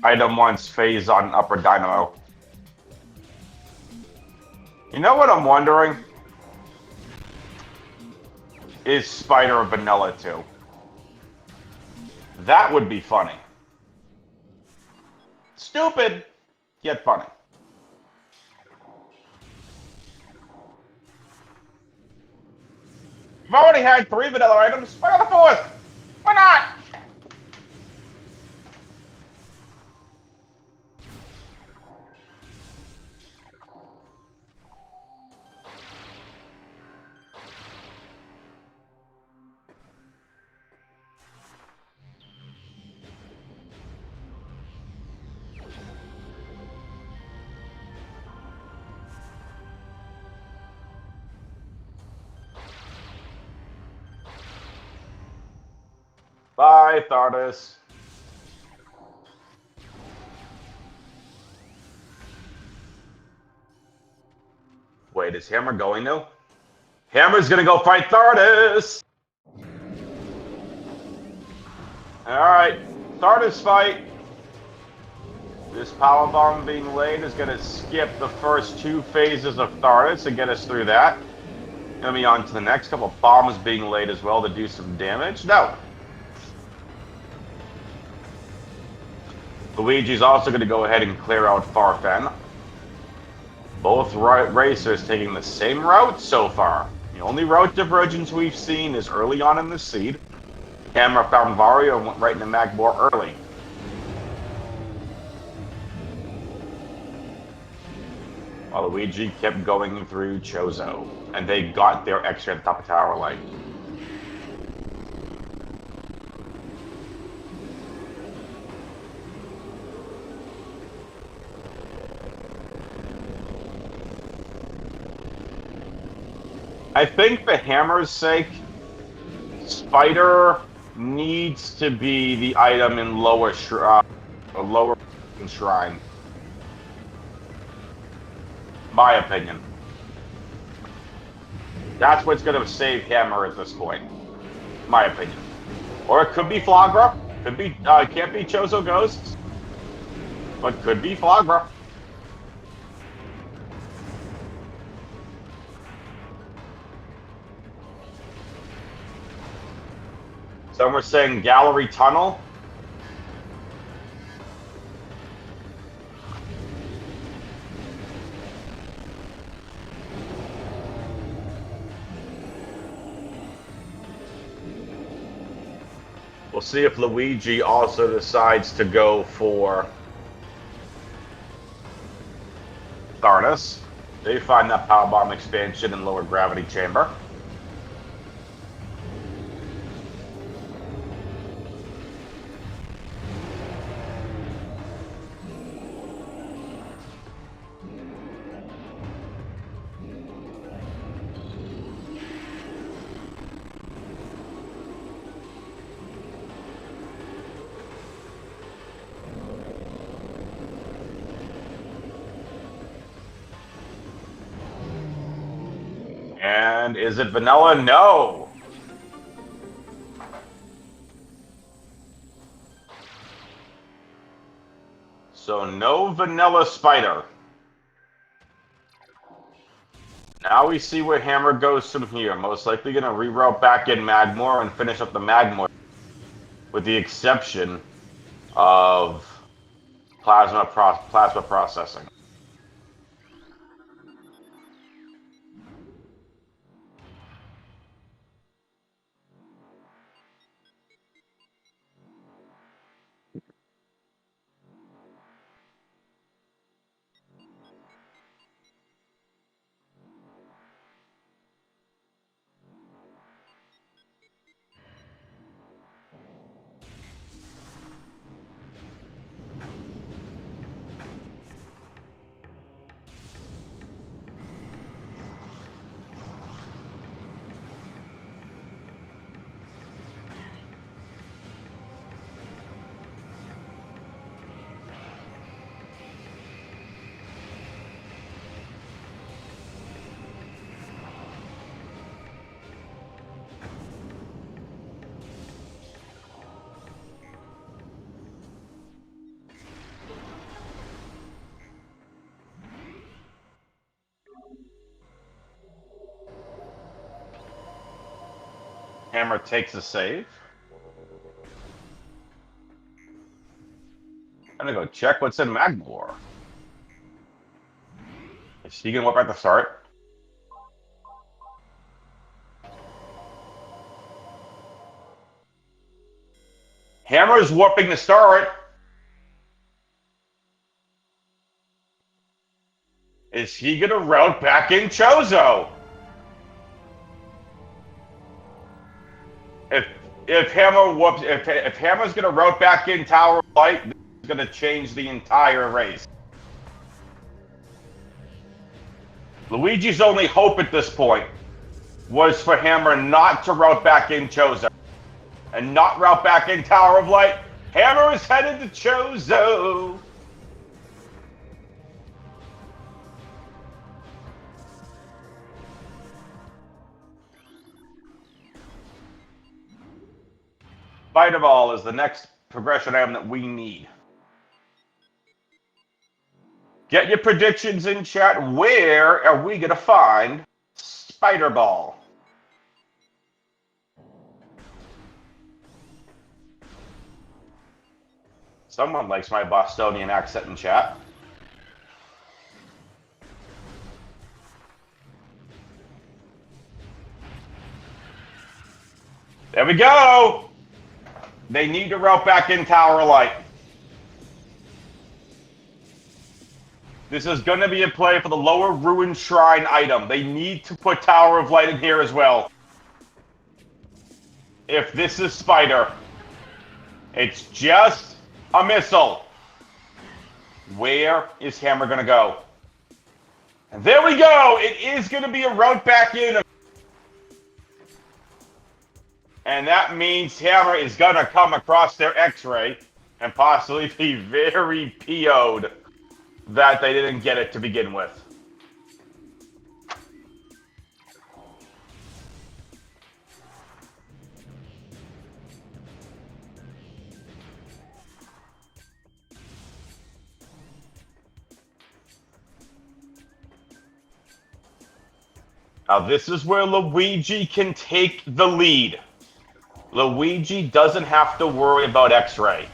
Item wants Phazon Upper Dynamo. You know what I'm wondering? Is Spider Vanilla too? That would be funny. Stupid, yet funny. I've already had 3 vanilla items. Why not the 4th? Why not? Bye, Thardus. Wait, is Hammer going now? Hammer's gonna go fight Thardus! Alright, Thardus fight. This power bomb being laid is gonna skip the first 2 phases of Thardus and get us through that. Gonna be on to the next couple bombs being laid as well to do some damage. No! Luigi's also going to go ahead and clear out Farfen. Both racers taking the same route so far. The only route divergence we've seen is early on in the seed. Hammer found Vario and went right into Magbor early. While Luigi kept going through Chozo. And they got their extra at the top of Tower Light. I think for Hammer's sake, Spider needs to be the item in lower shrine. My opinion. That's what's going to save Hammer at this point. My opinion. Or it could be Flagra. Could be. Can't be Chozo Ghosts. But could be Flagra. Some were saying Gallery Tunnel. We'll see if Luigi also decides to go for Thardus. They find that power bomb expansion in lower gravity chamber. And is it vanilla? No. So no vanilla Spider. Now we see where Hammer goes from here. Most likely going to reroute back in Magmore and finish up the Magmore, with the exception of plasma processing. Hammer takes a save. I'm gonna go check what's in Magmore. Is he gonna whip at the start? Hammer's warping the start. Is he gonna route back in Chozo? If Hammer whoops, if Hammer's gonna route back in Tower of Light, this is gonna change the entire race. Luigi's only hope at this point was for Hammer not to route back in Chozo and not route back in Tower of Light. Hammer is headed to Chozo. Spider Ball is the next progression item that we need. Get your predictions in chat. Where are we going to find Spider Ball? Someone likes my Bostonian accent in chat. There we go. They need to route back in Tower of Light. This is going to be a play for the lower Ruined Shrine item. They need to put Tower of Light in here as well. If this is Spider, it's just a missile. Where is Hammer going to go? And there we go. It is going to be a route back in. And that means Hammer is going to come across their X-ray and possibly be very PO'd that they didn't get it to begin with. Now this is where Luigi can take the lead. Luigi doesn't have to worry about X-ray.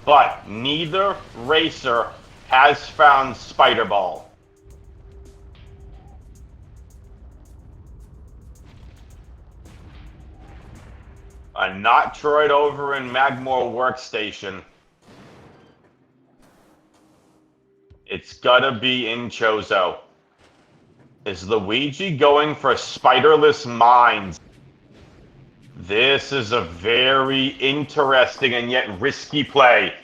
But neither racer has found Spider Ball. A Metroid over in Magmore Workstation. It's gotta be in Chozo. Is Luigi going for Spiderless Mines? This is a very interesting and yet risky play.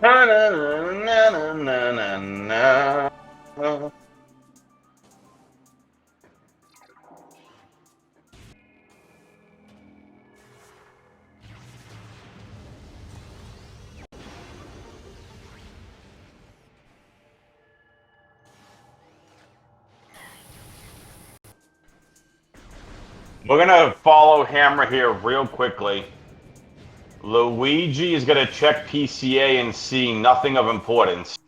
Na, na, na, na, na, na, na. We're gonna follow Hammer here real quickly. Luigi is gonna check PCA and see nothing of importance,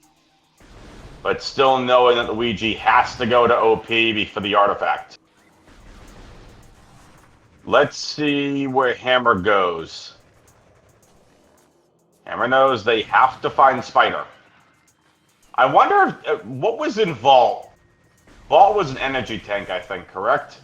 but still knowing that Luigi has to go to OP for the artifact. Let's see where Hammer goes. Hammer knows they have to find Spider. I wonder if, what was in Vault? Vault was an energy tank, I think, correct?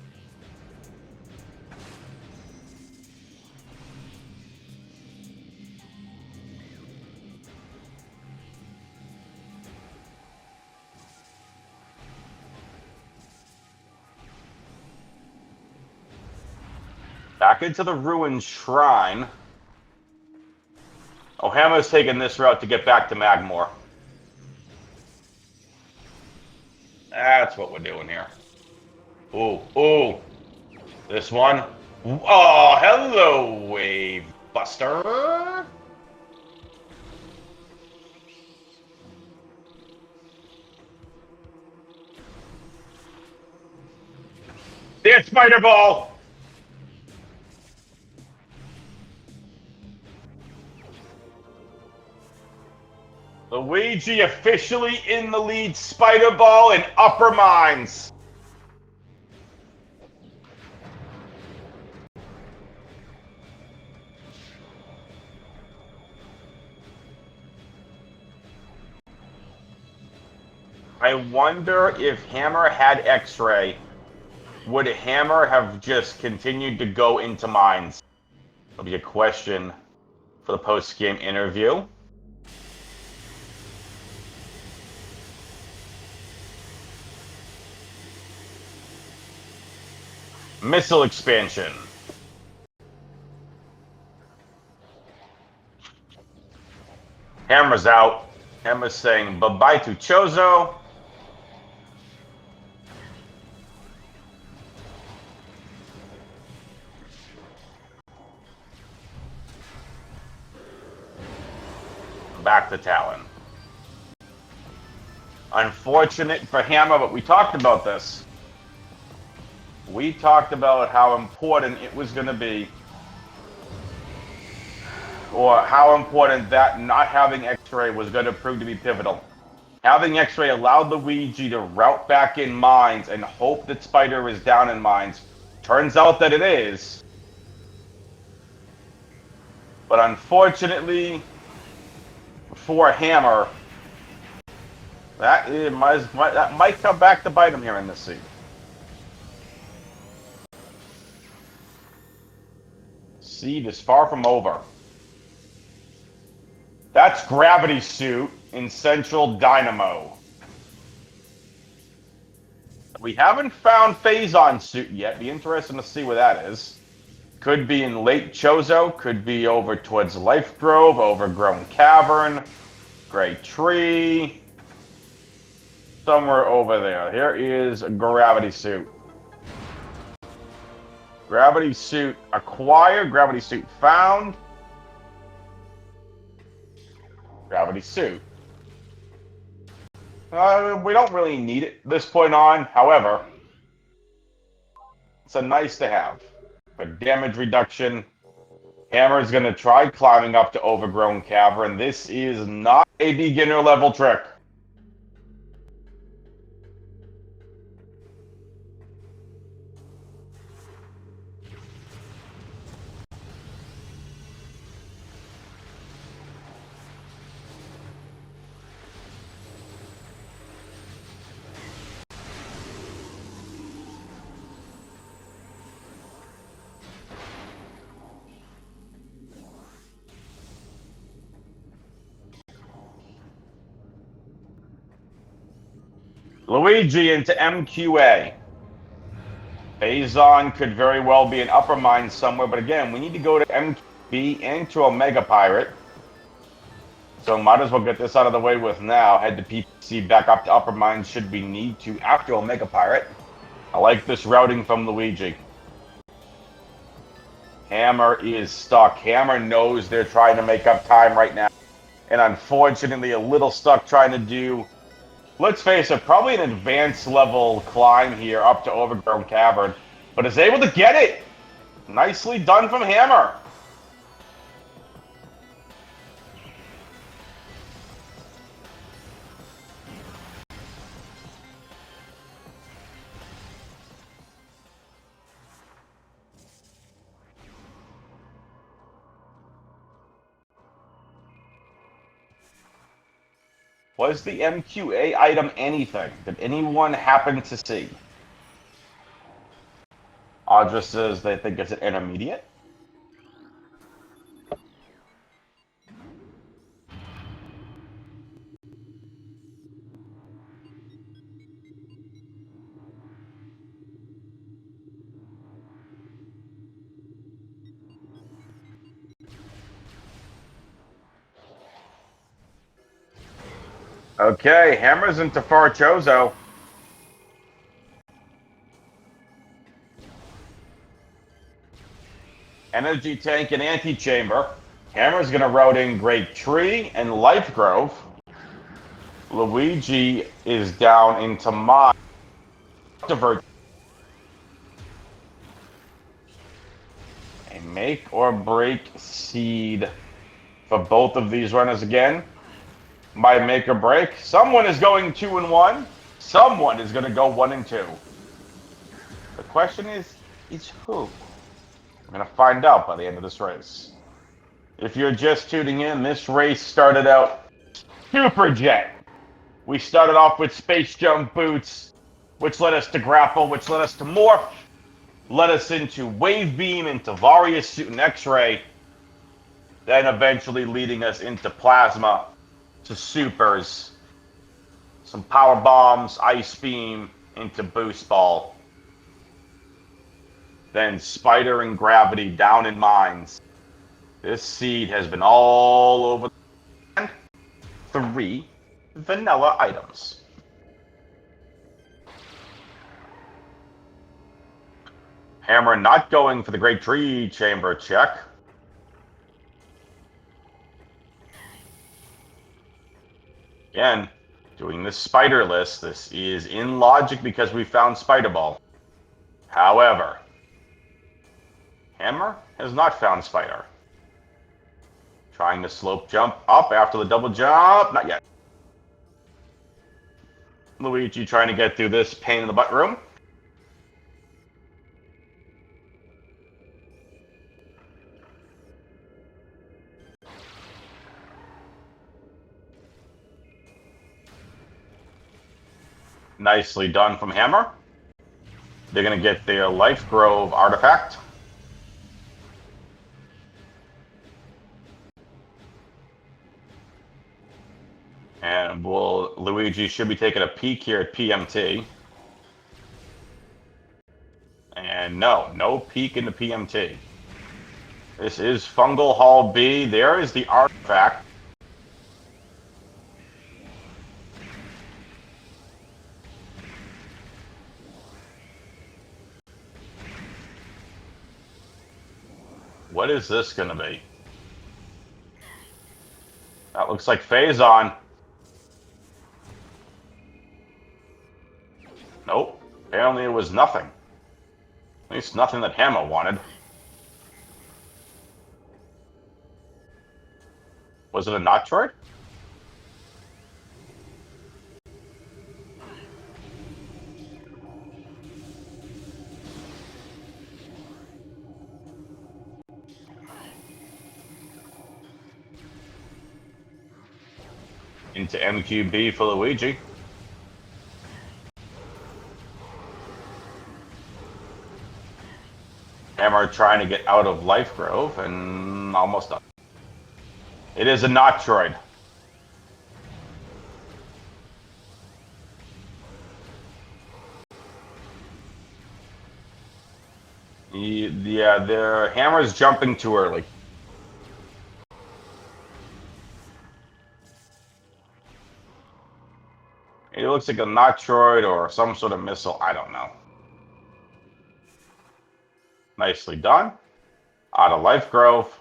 Back into the ruined shrine. Oh, Hammer's taking this route to get back to Magmore. That's what we're doing here. Ooh, ooh. This one. Oh, hello, Wave Buster. There's Spider Ball. Luigi officially in the lead. Spider Ball in Upper Mines. I wonder if Hammer had X-Ray, would Hammer have just continued to go into mines? That'll be a question for the post-game interview. Missile expansion. Hammer's out. Hammer's saying bye-bye to Chozo. Back to Talon. Unfortunate for Hammer, but we talked about this. We talked about how important it was going to be, or how important that not having X-Ray was going to prove to be pivotal. Having X-Ray allowed Luigi to route back in mines and hope that Spider is down in mines. Turns out that it is. But unfortunately, for Hammer, that might come back to bite him here in this scene. Seed is far from over. That's Gravity Suit in Central Dynamo. We haven't found Phazon Suit yet. Be interesting to see where that is. Could be in Lake Chozo, could be over towards Life Grove, Overgrown Cavern, Great Tree. Somewhere over there. Here is a Gravity Suit. Gravity Suit acquired, Gravity Suit found. Gravity Suit. We don't really need it at this point on, however, it's a nice to have. For damage reduction, Hammer's going to try climbing up to Overgrown Cavern. This is not a beginner level trick. Luigi into MQA. Phazon could very well be an upper mine somewhere, but again, we need to go to MQB into a Mega Pirate. So might as well get this out of the way with now. Head to PPC, back up to Upper Mines should we need to after Omega Pirate. I like this routing from Luigi. Hammer is stuck. Hammer knows they're trying to make up time right now. And unfortunately, a little stuck trying to do, let's face it, probably an advanced level climb here up to Overgrown Cavern. But is able to get it. Nicely done from Hammer. Was the MQA item anything? Did anyone happen to see? Audra says they think it's an intermediate. Okay, Hammer's into Farchozo. Energy Tank and Antechamber. Hammer's going to route in Great Tree and Life Grove. Luigi is down into Mine. A make or break seed for both of these runners again. By make or break, someone is going 2 and 1. Someone is going to go 1 and 2. The question is who? I'm going to find out by the end of this race. If you're just tuning in, this race started out super jet. We started off with Space Jump Boots, which led us to Grapple, which led us to Morph, led us into Wave Beam, into Various Suit and X-Ray, then eventually leading us into Plasma, to Supers, some Power Bombs, Ice Beam, into Boost Ball. Then Spider and Gravity down in Mines. This seed has been all over the 3 vanilla items. Hammer not going for the Great Tree Chamber check. Again, doing this spider list. This is in logic because we found Spider Ball. However, Hammer has not found Spider. Trying to slope jump up after the double jump. Not yet. Luigi trying to get through this pain in the butt room. Nicely done from Hammer. They're going to get their Life Grove artifact. And Luigi should be taking a peek here at PMT. And no peek into PMT. This is Fungal Hall B. There is the artifact. What is this going to be? That looks like Phazon. Nope. Apparently it was nothing. At least nothing that Hammer wanted. Was it a Metroid? Into MQB for Luigi. Hammer trying to get out of Life Grove and almost done. It is a Metroid. Yeah, their Hammer's jumping too early. It looks like a Metroid or some sort of missile. I don't know. Nicely done. Out of Life Grove.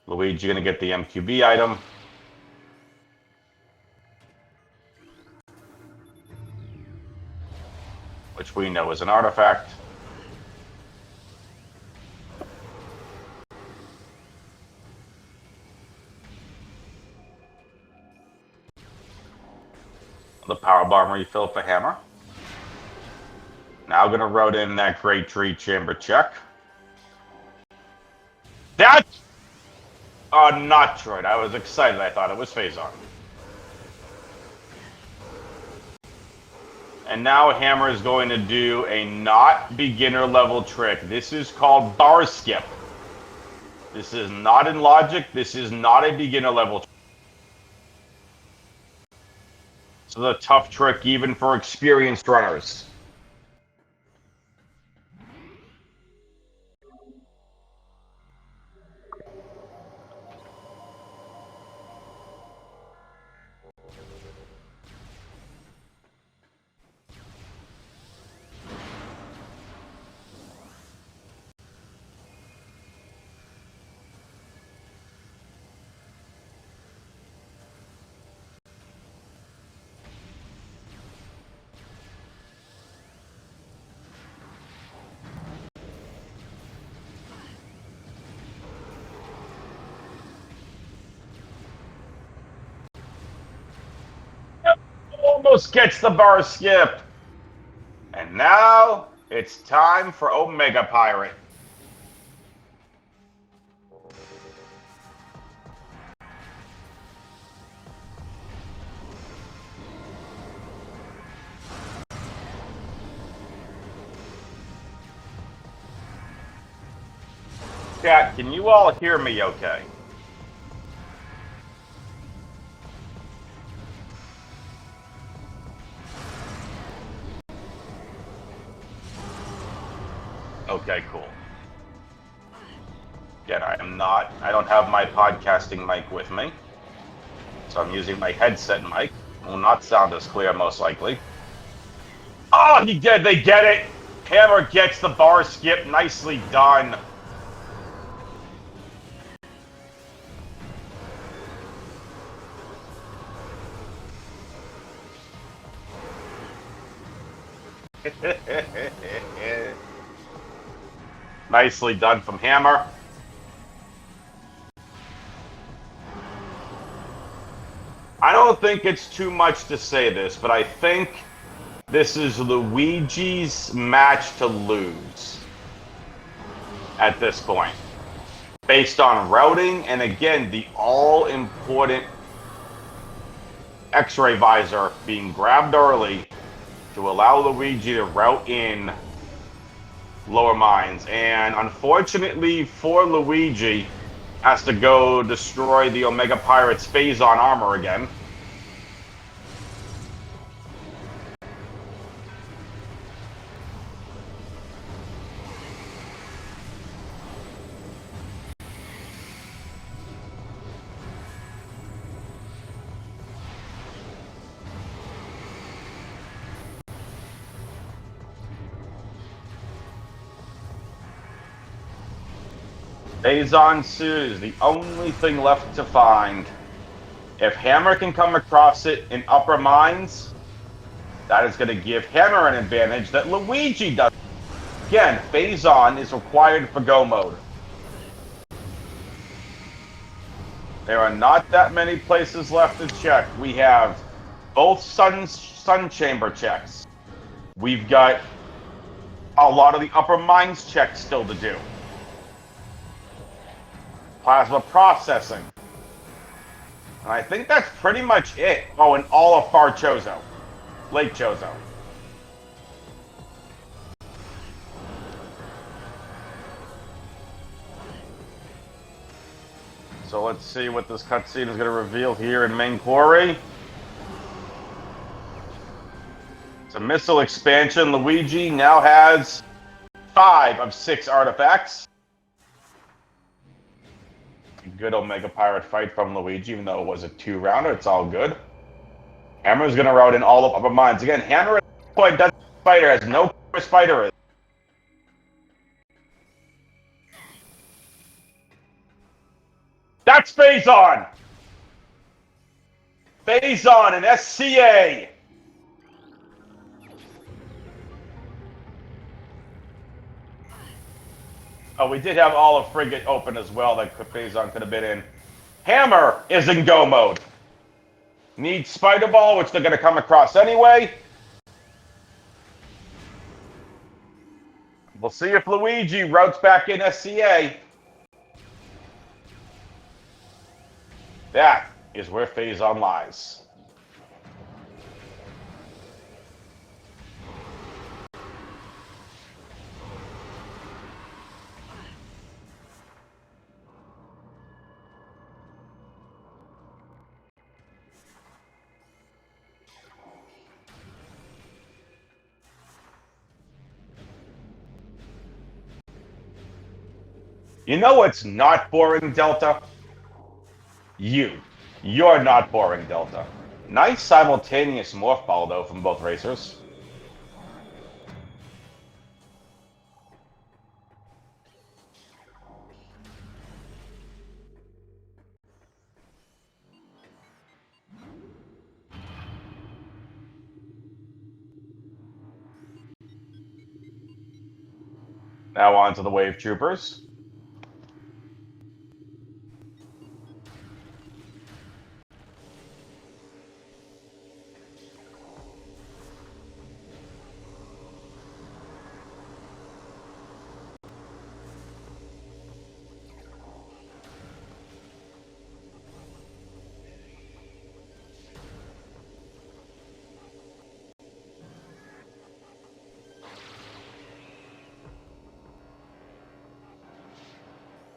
Luigi going to get the MQB item. Which we know is an artifact. The power bomb refill for Hammer. Now going to road in that Great Tree Chamber check. That's a Metroid. I was excited. I thought it was Phazon. And now Hammer is going to do a not beginner level trick. This is called bar skip. This is not in logic. This is not a beginner level trick. This is a tough trick even for experienced runners. Almost gets the bar skip. And now it's time for Omega Pirate. Chat, can you all hear me okay? Okay, cool. Again, I don't have my podcasting mic with me. So I'm using my headset mic. Will not sound as clear, most likely. Oh, he did. They get it. Hammer gets the bar skip. Nicely done. Nicely done from Hammer. I don't think it's too much to say this, but I think this is Luigi's match to lose at this point. Based on routing, and again, the all-important X-ray visor being grabbed early to allow Luigi to route in lower mines. And unfortunately for Luigi, has to go destroy the Omega Pirate's Phazon armor again. Phazon suit is the only thing left to find. If Hammer can come across it in upper mines, that is going to give Hammer an advantage that Luigi doesn't. Again, Phazon is required for go mode. There are not that many places left to check. We have both Sun Chamber checks. We've got a lot of the upper mines checks still to do. Plasma processing. And I think that's pretty much it. Oh, and all of Far Chozo. Lake Chozo. So let's see what this cutscene is going to reveal here in Main Quarry. It's a missile expansion. Luigi now has 5 of 6 artifacts. Good Omega Pirate fight from Luigi, even though it was a 2-rounder. It's all good. Hammer's going to route in all of upper mines. Again, Hammer does spider, has no spider. That's Phazon! Phazon and SCA! Oh, we did have Olive Frigate open as well that Phazon could have been in. Hammer is in go mode. Needs Spider Ball, which they're going to come across anyway. We'll see if Luigi routes back in SCA. That is where Phazon lies. You know what's not boring, Delta? You. You're not boring, Delta. Nice simultaneous morph ball, though, from both racers. Now on to the Wave Troopers.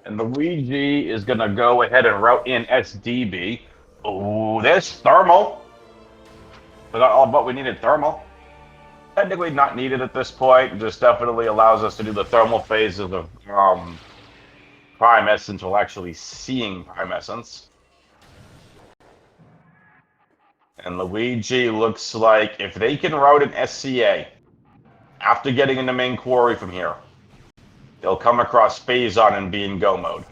And Luigi is going to go ahead and route in SDB. Oh, there's Thermal. Forgot all about we needed Thermal. Technically not needed at this point. This definitely allows us to do the thermal phases of Prime Essence while actually seeing Prime Essence. And Luigi looks like if they can route an SCA after getting into main quarry from here, they'll come across Phazon and be in go mode.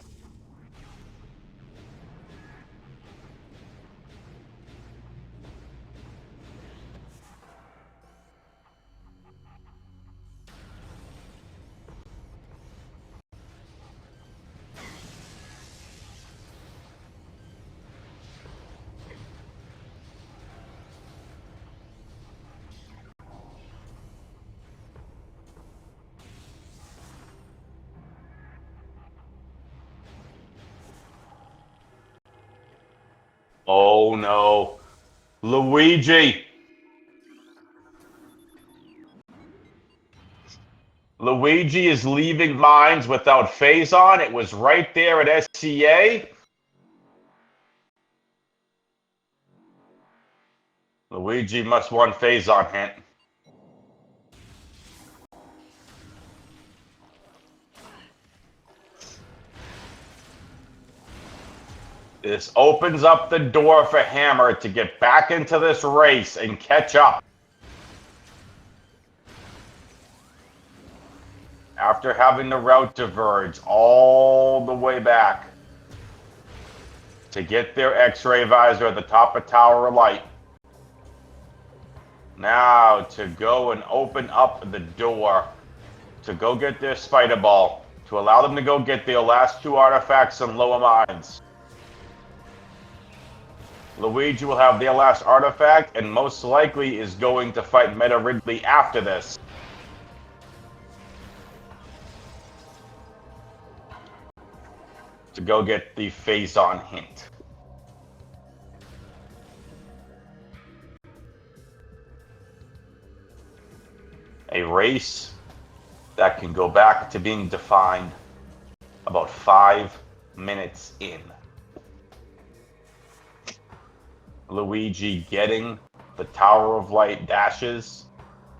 Oh no. Luigi! Luigi is leaving mines without Phazon. It was right there at SCA. Luigi must want Phazon hint. This opens up the door for Hammer to get back into this race and catch up. After having the route diverge all the way back to get their X-ray visor at the top of Tower of Light. Now to go and open up the door to go get their Spider Ball, to allow them to go get their last two artifacts in lower mines. Luigi will have their last artifact and most likely is going to fight Meta Ridley after this. To go get the Phazon hint. A race that can go back to being defined about 5 minutes in. Luigi getting the Tower of Light dashes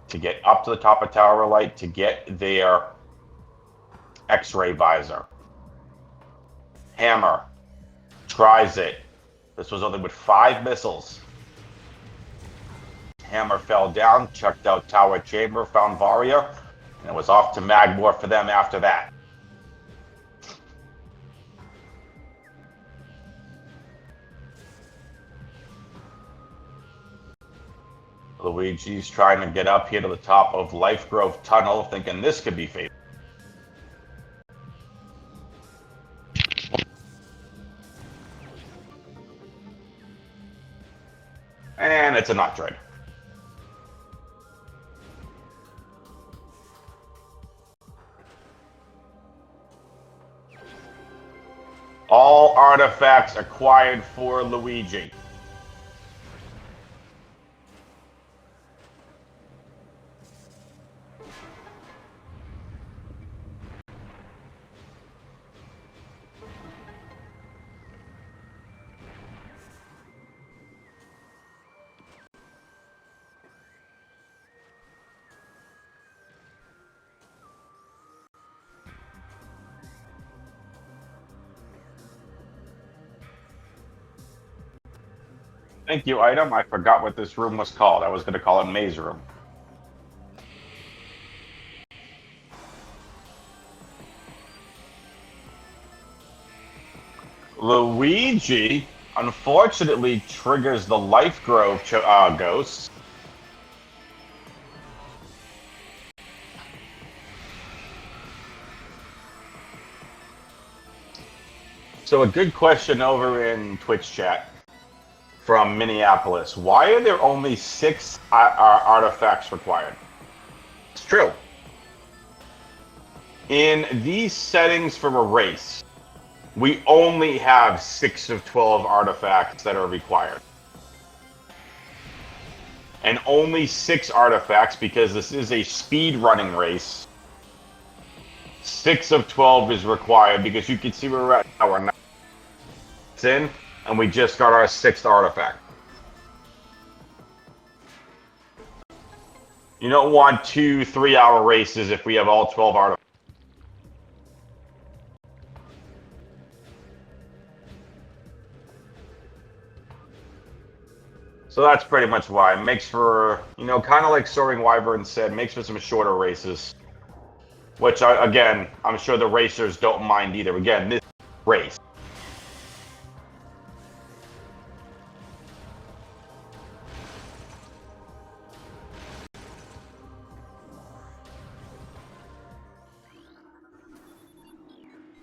to get up to the top of Tower of Light to get their X-ray visor. Hammer tries it. This was only with 5 missiles. hammer fell down, checked out Tower Chamber, found Varia, and it was off to Magmore for them after that. Luigi's trying to get up here to the top of Life Grove Tunnel, thinking this could be fatal. And it's a Metroid. All artifacts acquired for Luigi. Thank you, item. I forgot what this room was called. I was going to call it Maze Room. Luigi, unfortunately, triggers the Life Grove ghost. So a good question over in Twitch chat from Minneapolis. Why are there only 6 artifacts required? It's true. In these settings for a race, we only have 6 of 12 artifacts that are required. And only 6 artifacts because this is a speed running race. 6 of 12 is required because you can see where we're at now. We're 9 minutes in, and we just got our 6th artifact. You don't want 2 3-hour races if we have all 12 artifacts. So that's pretty much why. It makes for, kind of like Soaring Wyvern said, makes for some shorter races. Which, again, I'm sure the racers don't mind either. Again, this race.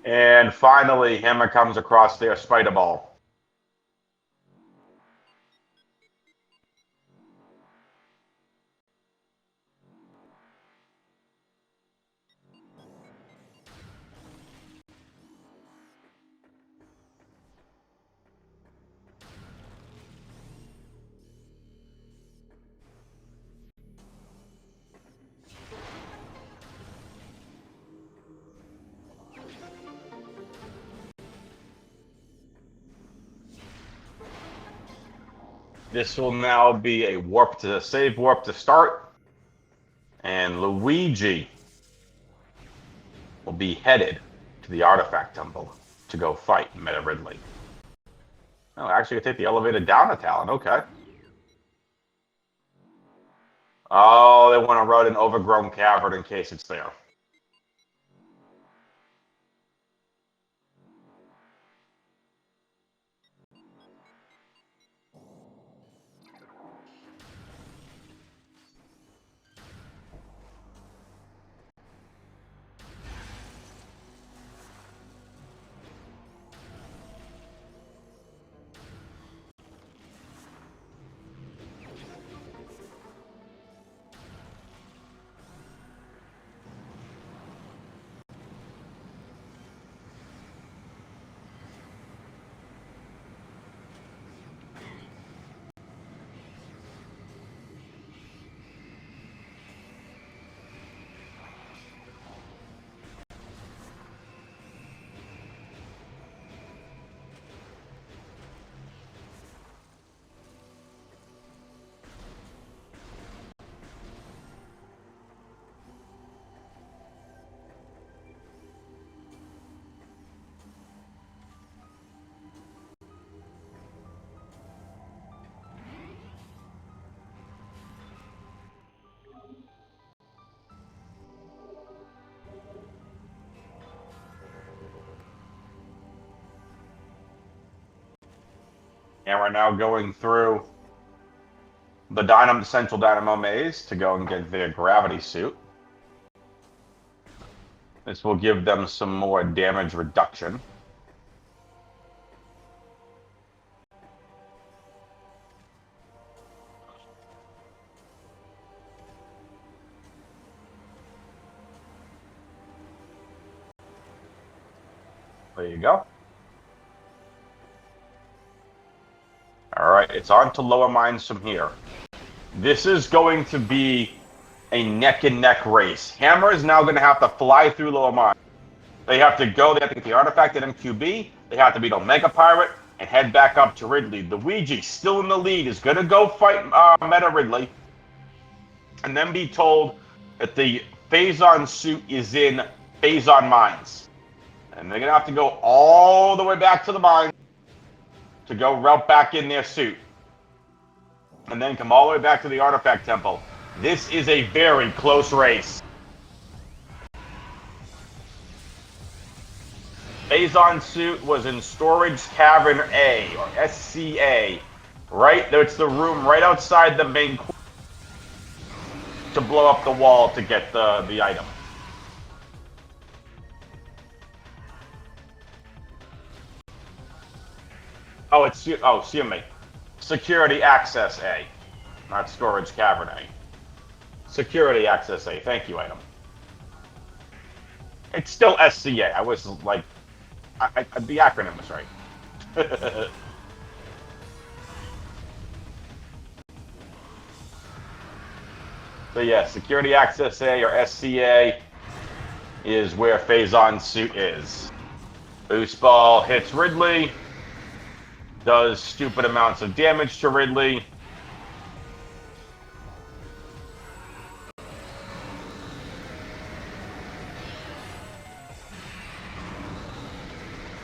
And finally, Hammer comes across their Spider Ball. This will now be a save warp to start. And Luigi will be headed to the Artifact Temple to go fight Meta Ridley. Oh, actually, I take the elevator down to Talon. Okay. Oh, they want to run an overgrown cavern in case it's there. And we're now going through the Central Dynamo Maze to go and get their gravity suit. This will give them some more damage reduction. There you go. All right, it's on to lower mines from here. This is going to be a neck-and-neck race. Hammer is now going to have to fly through lower mines. They have to go, they have to get the artifact at MQB, they have to beat Omega Pirate, and head back up to Ridley. Luigi, still in the lead, is going to go fight Meta Ridley, and then be told that the Phazon suit is in Phazon Mines. And they're going to have to go all the way back to the mines to go route back in their suit. And then come all the way back to the Artifact Temple. This is a very close race. Phazon suit was in Storage Cavern A, or SCA. Right? It's the room right outside the main to blow up the wall to get the item. Oh, excuse me. Security Access A, not Storage Cavern A. Security Access A. Thank you, item. It's still SCA. I was like, the acronym was right. So yeah, Security Access A or SCA is where Phazon suit is. Boost ball hits Ridley. Does stupid amounts of damage to Ridley.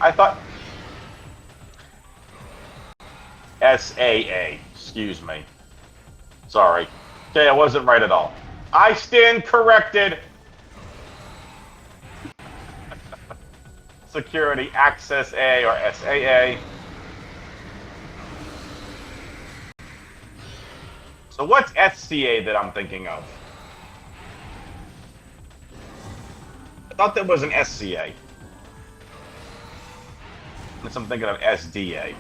I thought... SAA. Excuse me. Sorry. Okay, I wasn't right at all. I stand corrected. Security Access A or SAA. So what's SCA that I'm thinking of? I thought there was an SCA. Unless I'm thinking of SDA.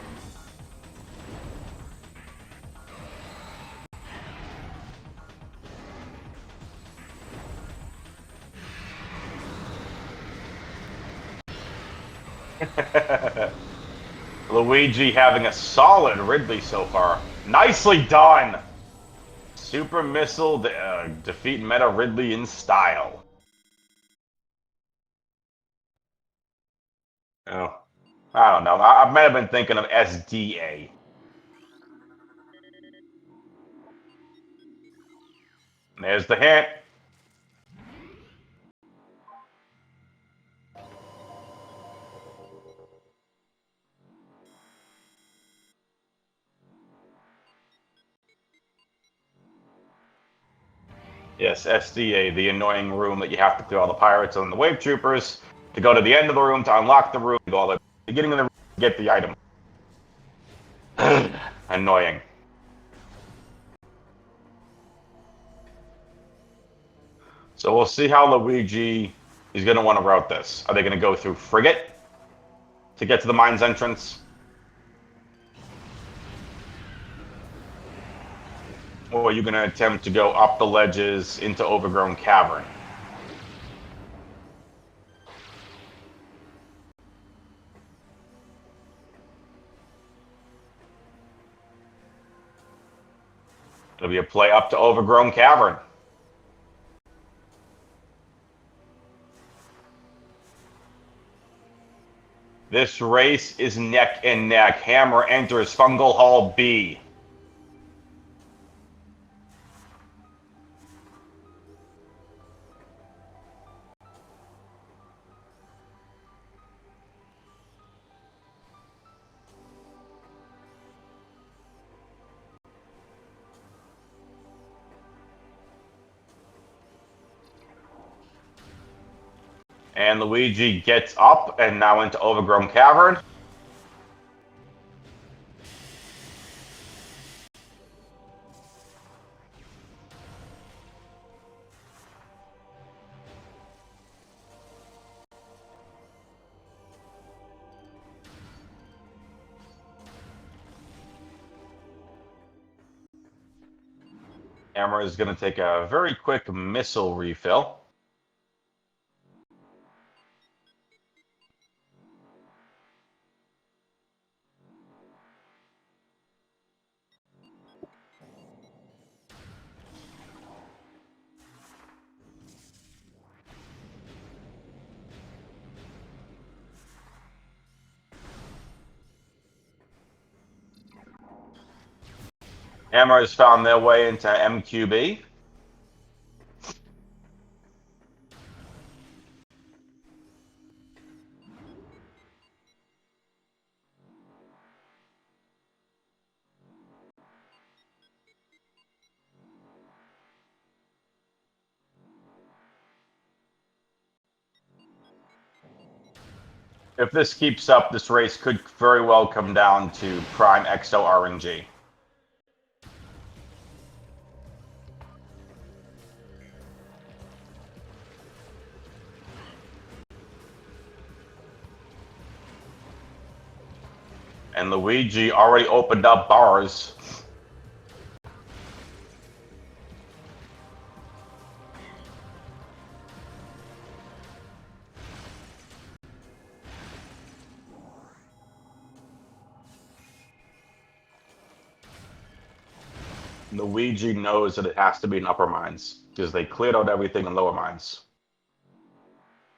Luigi having a solid Ridley so far. Nicely done! Super Missile defeat Meta Ridley in style. Oh, I don't know. I might have been thinking of SDA. There's the hint. Yes, SDA, the annoying room that you have to throw all the pirates and the wave troopers to go to the end of the room to unlock the room, to go all the beginning of the room to get the item. Annoying. So we'll see how Luigi is going to want to route this. Are they going to go through Frigate to get to the mine's entrance? Or are you going to attempt to go up the ledges into Overgrown Cavern? It'll be a play up to Overgrown Cavern. This race is neck and neck. Hammer enters Fungal Hall B. And Luigi gets up and now into Overgrown Cavern. Hammer is going to take a very quick missile refill. Hammer has found their way into MQB. If this keeps up, this race could very well come down to Prime XO RNG. And Luigi already opened up bars. Luigi knows that it has to be in upper mines because they cleared out everything in lower mines.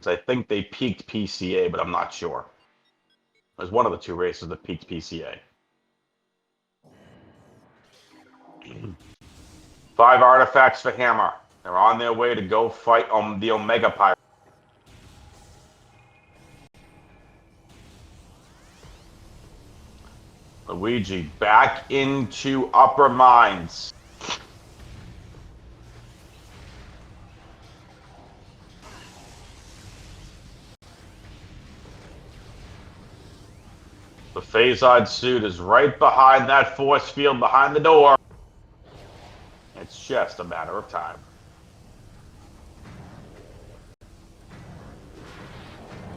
So I think they peaked PCA, but I'm not sure. It was one of the two races that peaked PCA. 5 artifacts for Hammer. They're on their way to go fight the Omega Pirate. Luigi back into upper mines. The Phasod suit is right behind that force field behind the door. It's just a matter of time.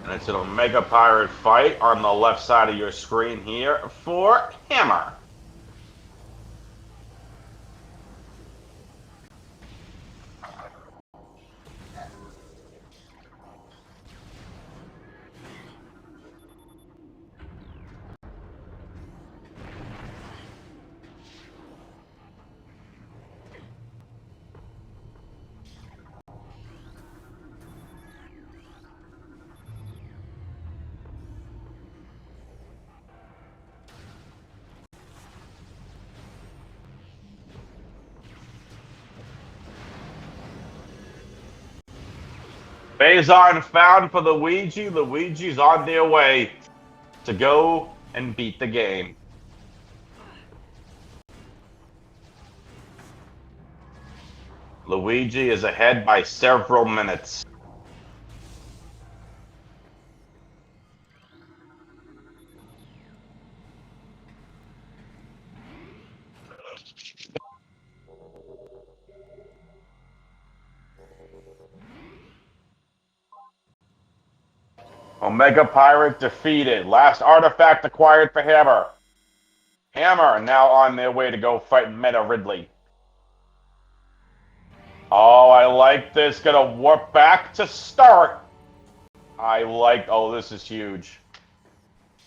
And it's an Omega Pirate fight on the left side of your screen here for Hammer. Phason found for Luigi. Luigi's on their way to go and beat the game. Luigi is ahead by several minutes. Omega Pirate defeated. Last artifact acquired for Hammer. Hammer now on their way to go fight Meta Ridley. Oh, I like this. Gonna warp back to start. Oh, this is huge.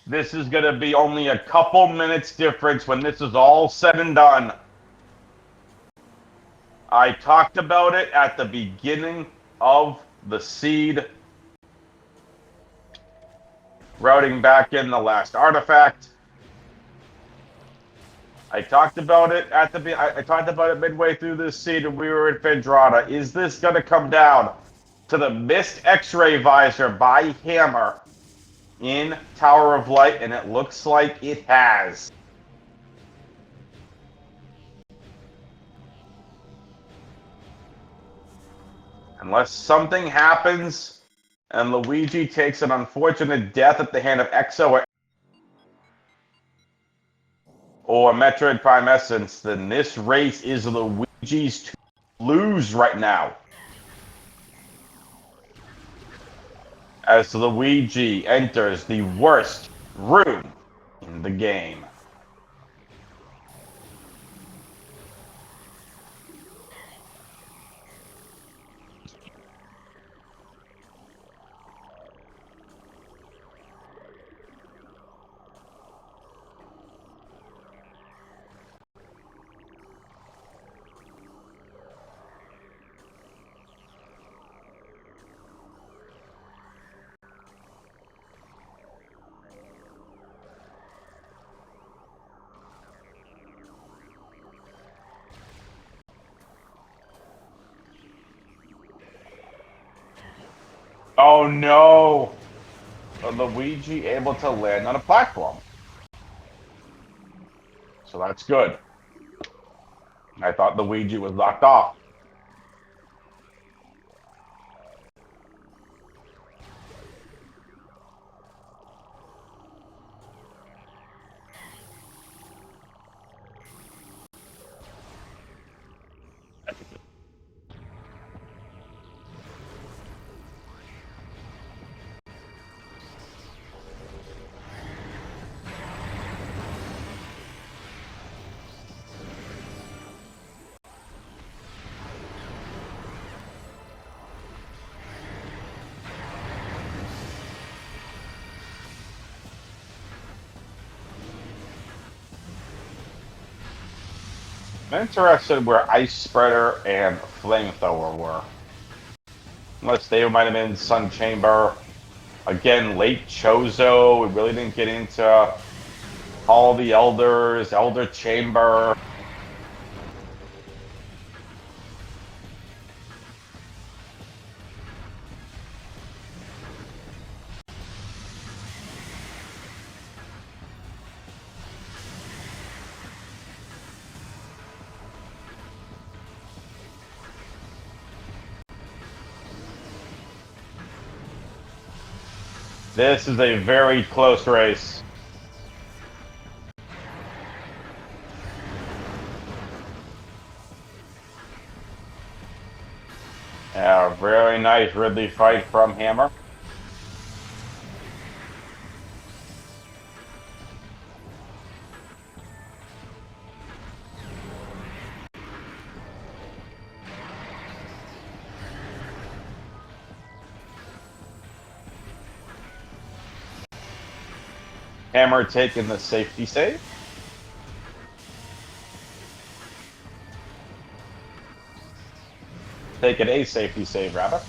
This is gonna be only a couple minutes difference when this is all said and done. I talked about it at the beginning of the seed. Routing back in the last artifact. I talked about it midway through this seed and we were at Vendrada. Is this going to come down to the missed X-ray visor by Hammer in Tower of Light? And it looks like it has. Unless something happens and Luigi takes an unfortunate death at the hand of Exo or Metroid Prime Essence, then this race is Luigi's to lose right now. As Luigi enters the worst room in the game. Oh no! Luigi able to land on a platform. So that's good. I thought Luigi was locked off. I'm interested where Ice Spreader and Flamethrower were. Unless they might have been Sun Chamber. Again, late Chozo. We really didn't get into all the Elders, Elder Chamber. This is a very close race. Yeah, very nice Ridley fight from Hammer. Hammer taking the safety save. Taking a safety save, rather.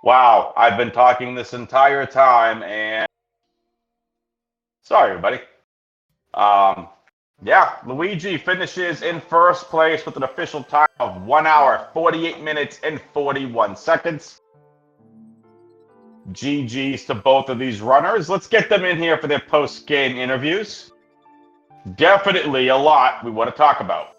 Wow, I've been talking this entire time, and sorry, everybody. Yeah, Luigi finishes in first place with an official time of 1 hour, 48 minutes, and 41 seconds. GG's to both of these runners. Let's get them in here for their post-game interviews. Definitely a lot we want to talk about.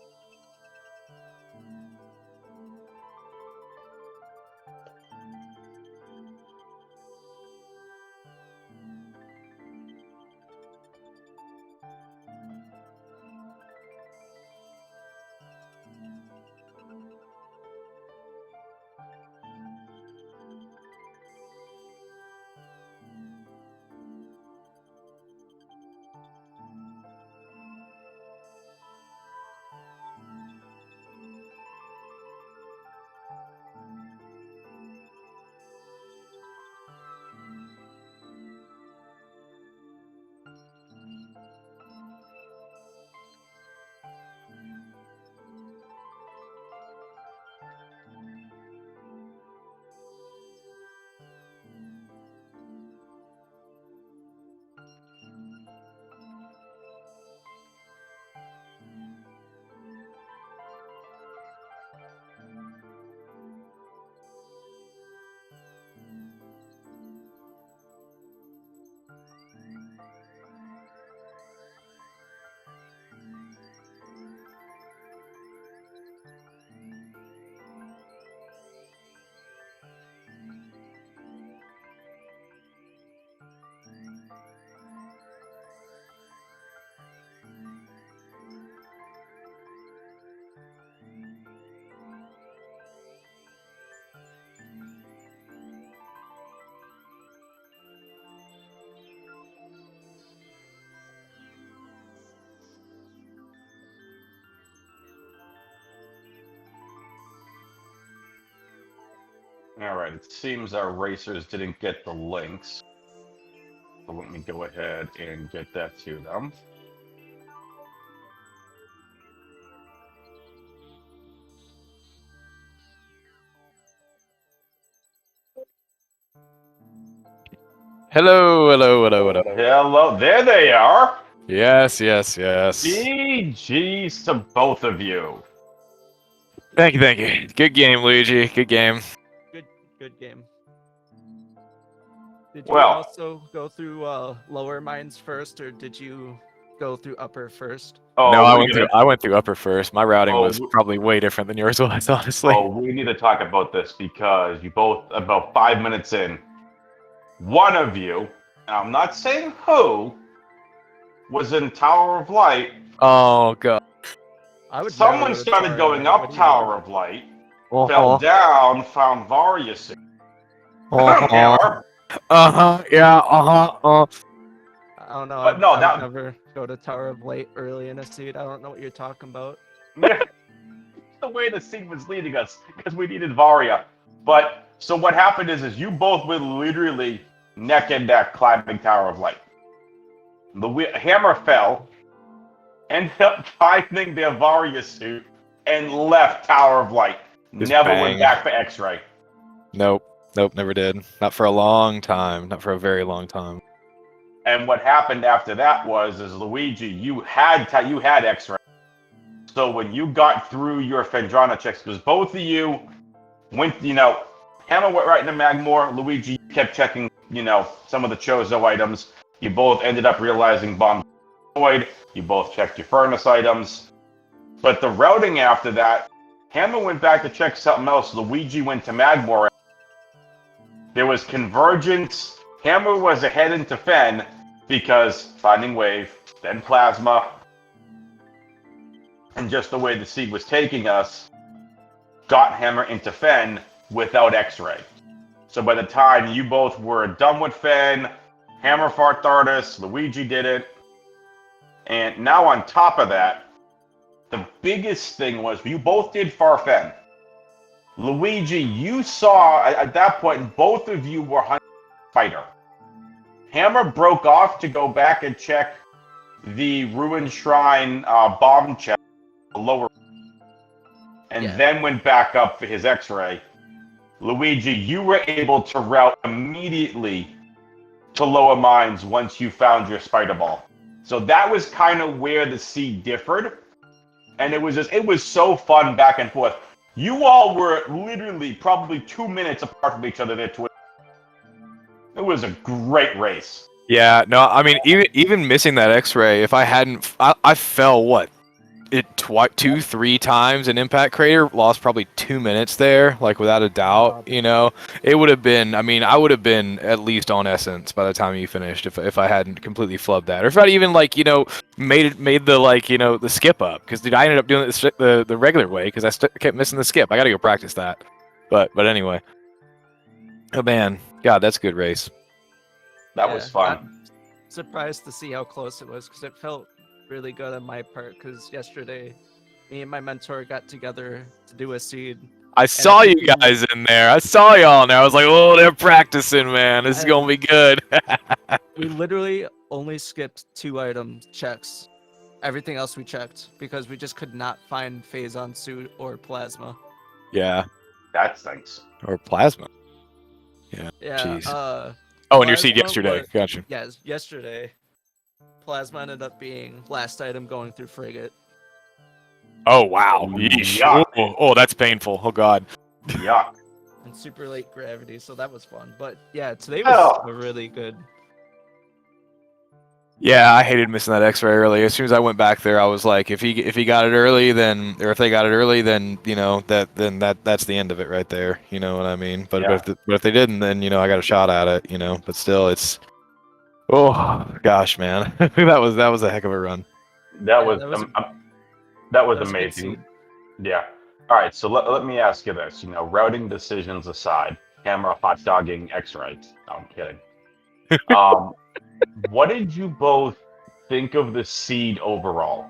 All right, it seems our racers didn't get the links. So let me go ahead and get that to them. Hello, hello, hello, hello. Hello, there they are. Yes, yes, yes. GG's to both of you. Thank you, thank you. Good game, Luigi. Good game. Good game. Did you Well, also go through lower mines first, or did you go through upper first? oh, No, we're I went through upper first. My routing Oh, was probably way different than yours was, honestly. we need to talk about this because you both, about 5 minutes in, one of you, and I'm not saying who, was in Tower of Light. Oh god. I would never Someone go to started Tower of going Light. What up do you mean? Tower of Light, fell down, found Varius. Hammer. Yeah, I don't know. But no, I would that never go to Tower of Light early in a seed. I don't know what you're talking about. yeah, the way the scene was leading us because we needed Varia. But so what happened is you both were literally neck and neck climbing Tower of Light. The hammer fell, ended up finding the Varia suit, and left Tower of Light. Just Never bang. went back for X-ray. Nope, never did. Not for a long time. Not for a very long time. And what happened after that was Luigi, you had X-ray. So when you got through your Fendrana checks, because both of you went, Hammer went right into Magmore. Luigi kept checking, some of the Chozo items. You both ended up realizing bombs void. You both checked your furnace items. But the routing after that, Hammer went back to check something else. Luigi went to Magmore. There was convergence. Hammer was ahead into Fen because finding wave, then plasma, and just the way the seed was taking us, got Hammer into Fen without X-ray. So by the time you both were done with Fen, Hammer fought Thardus, Luigi did it, and now on top of that, the biggest thing was you both did far Fen. Luigi, you saw at that point both of you were hunting fighter. Hammer broke off to go back and check the Ruined Shrine bomb check, the lower, and then went back up for his X-ray. Luigi, you were able to route immediately to lower mines once you found your spider ball. So that was kind of where the seed differed. And it was so fun back and forth. You all were literally probably 2 minutes apart from each other there. It was a great race. Yeah, no, I mean, even missing that X-ray, if I hadn't, I fell what, two, 3 times in Impact Crater, lost probably 2 minutes there, like without a doubt. You know, it would have been. I mean, I would have been at least on essence by the time you finished if I hadn't completely flubbed that, or if I'd even like made the the skip up, because dude, I ended up doing it the regular way because I kept missing the skip. I got to go practice that. But anyway, oh man, God, that's a good race. That was fun. I'm surprised to see how close it was because it felt really good on my part. Because yesterday, me and my mentor got together to do a seed. I saw you guys in there. I saw y'all in there. I was like, oh, they're practicing, man. This is gonna be good. We literally only skipped 2 item checks. Everything else we checked because we just could not find Phazon suit or plasma. Yeah. That stinks. Or plasma. Yeah. Yeah. Jeez. Oh, and your seed yesterday. Gotcha. Yes, yesterday. Plasma ended up being last item going through frigate. Oh wow. Yeesh. Oh, that's painful. Oh god. Yuck. And super late gravity, so that was fun. But yeah, today was a really good. Yeah, I hated missing that X-ray early. As soon as I went back there, I was like, if he got it early, then or if they got it early, then that's the end of it right there. You know what I mean? But if they didn't, then I got a shot at it. But still, it's gosh, man, that was a heck of a run. That was amazing. Yeah. All right. So let me ask you this. Routing decisions aside, camera hot dogging X-ray. No, I'm kidding. What did you both think of the seed overall?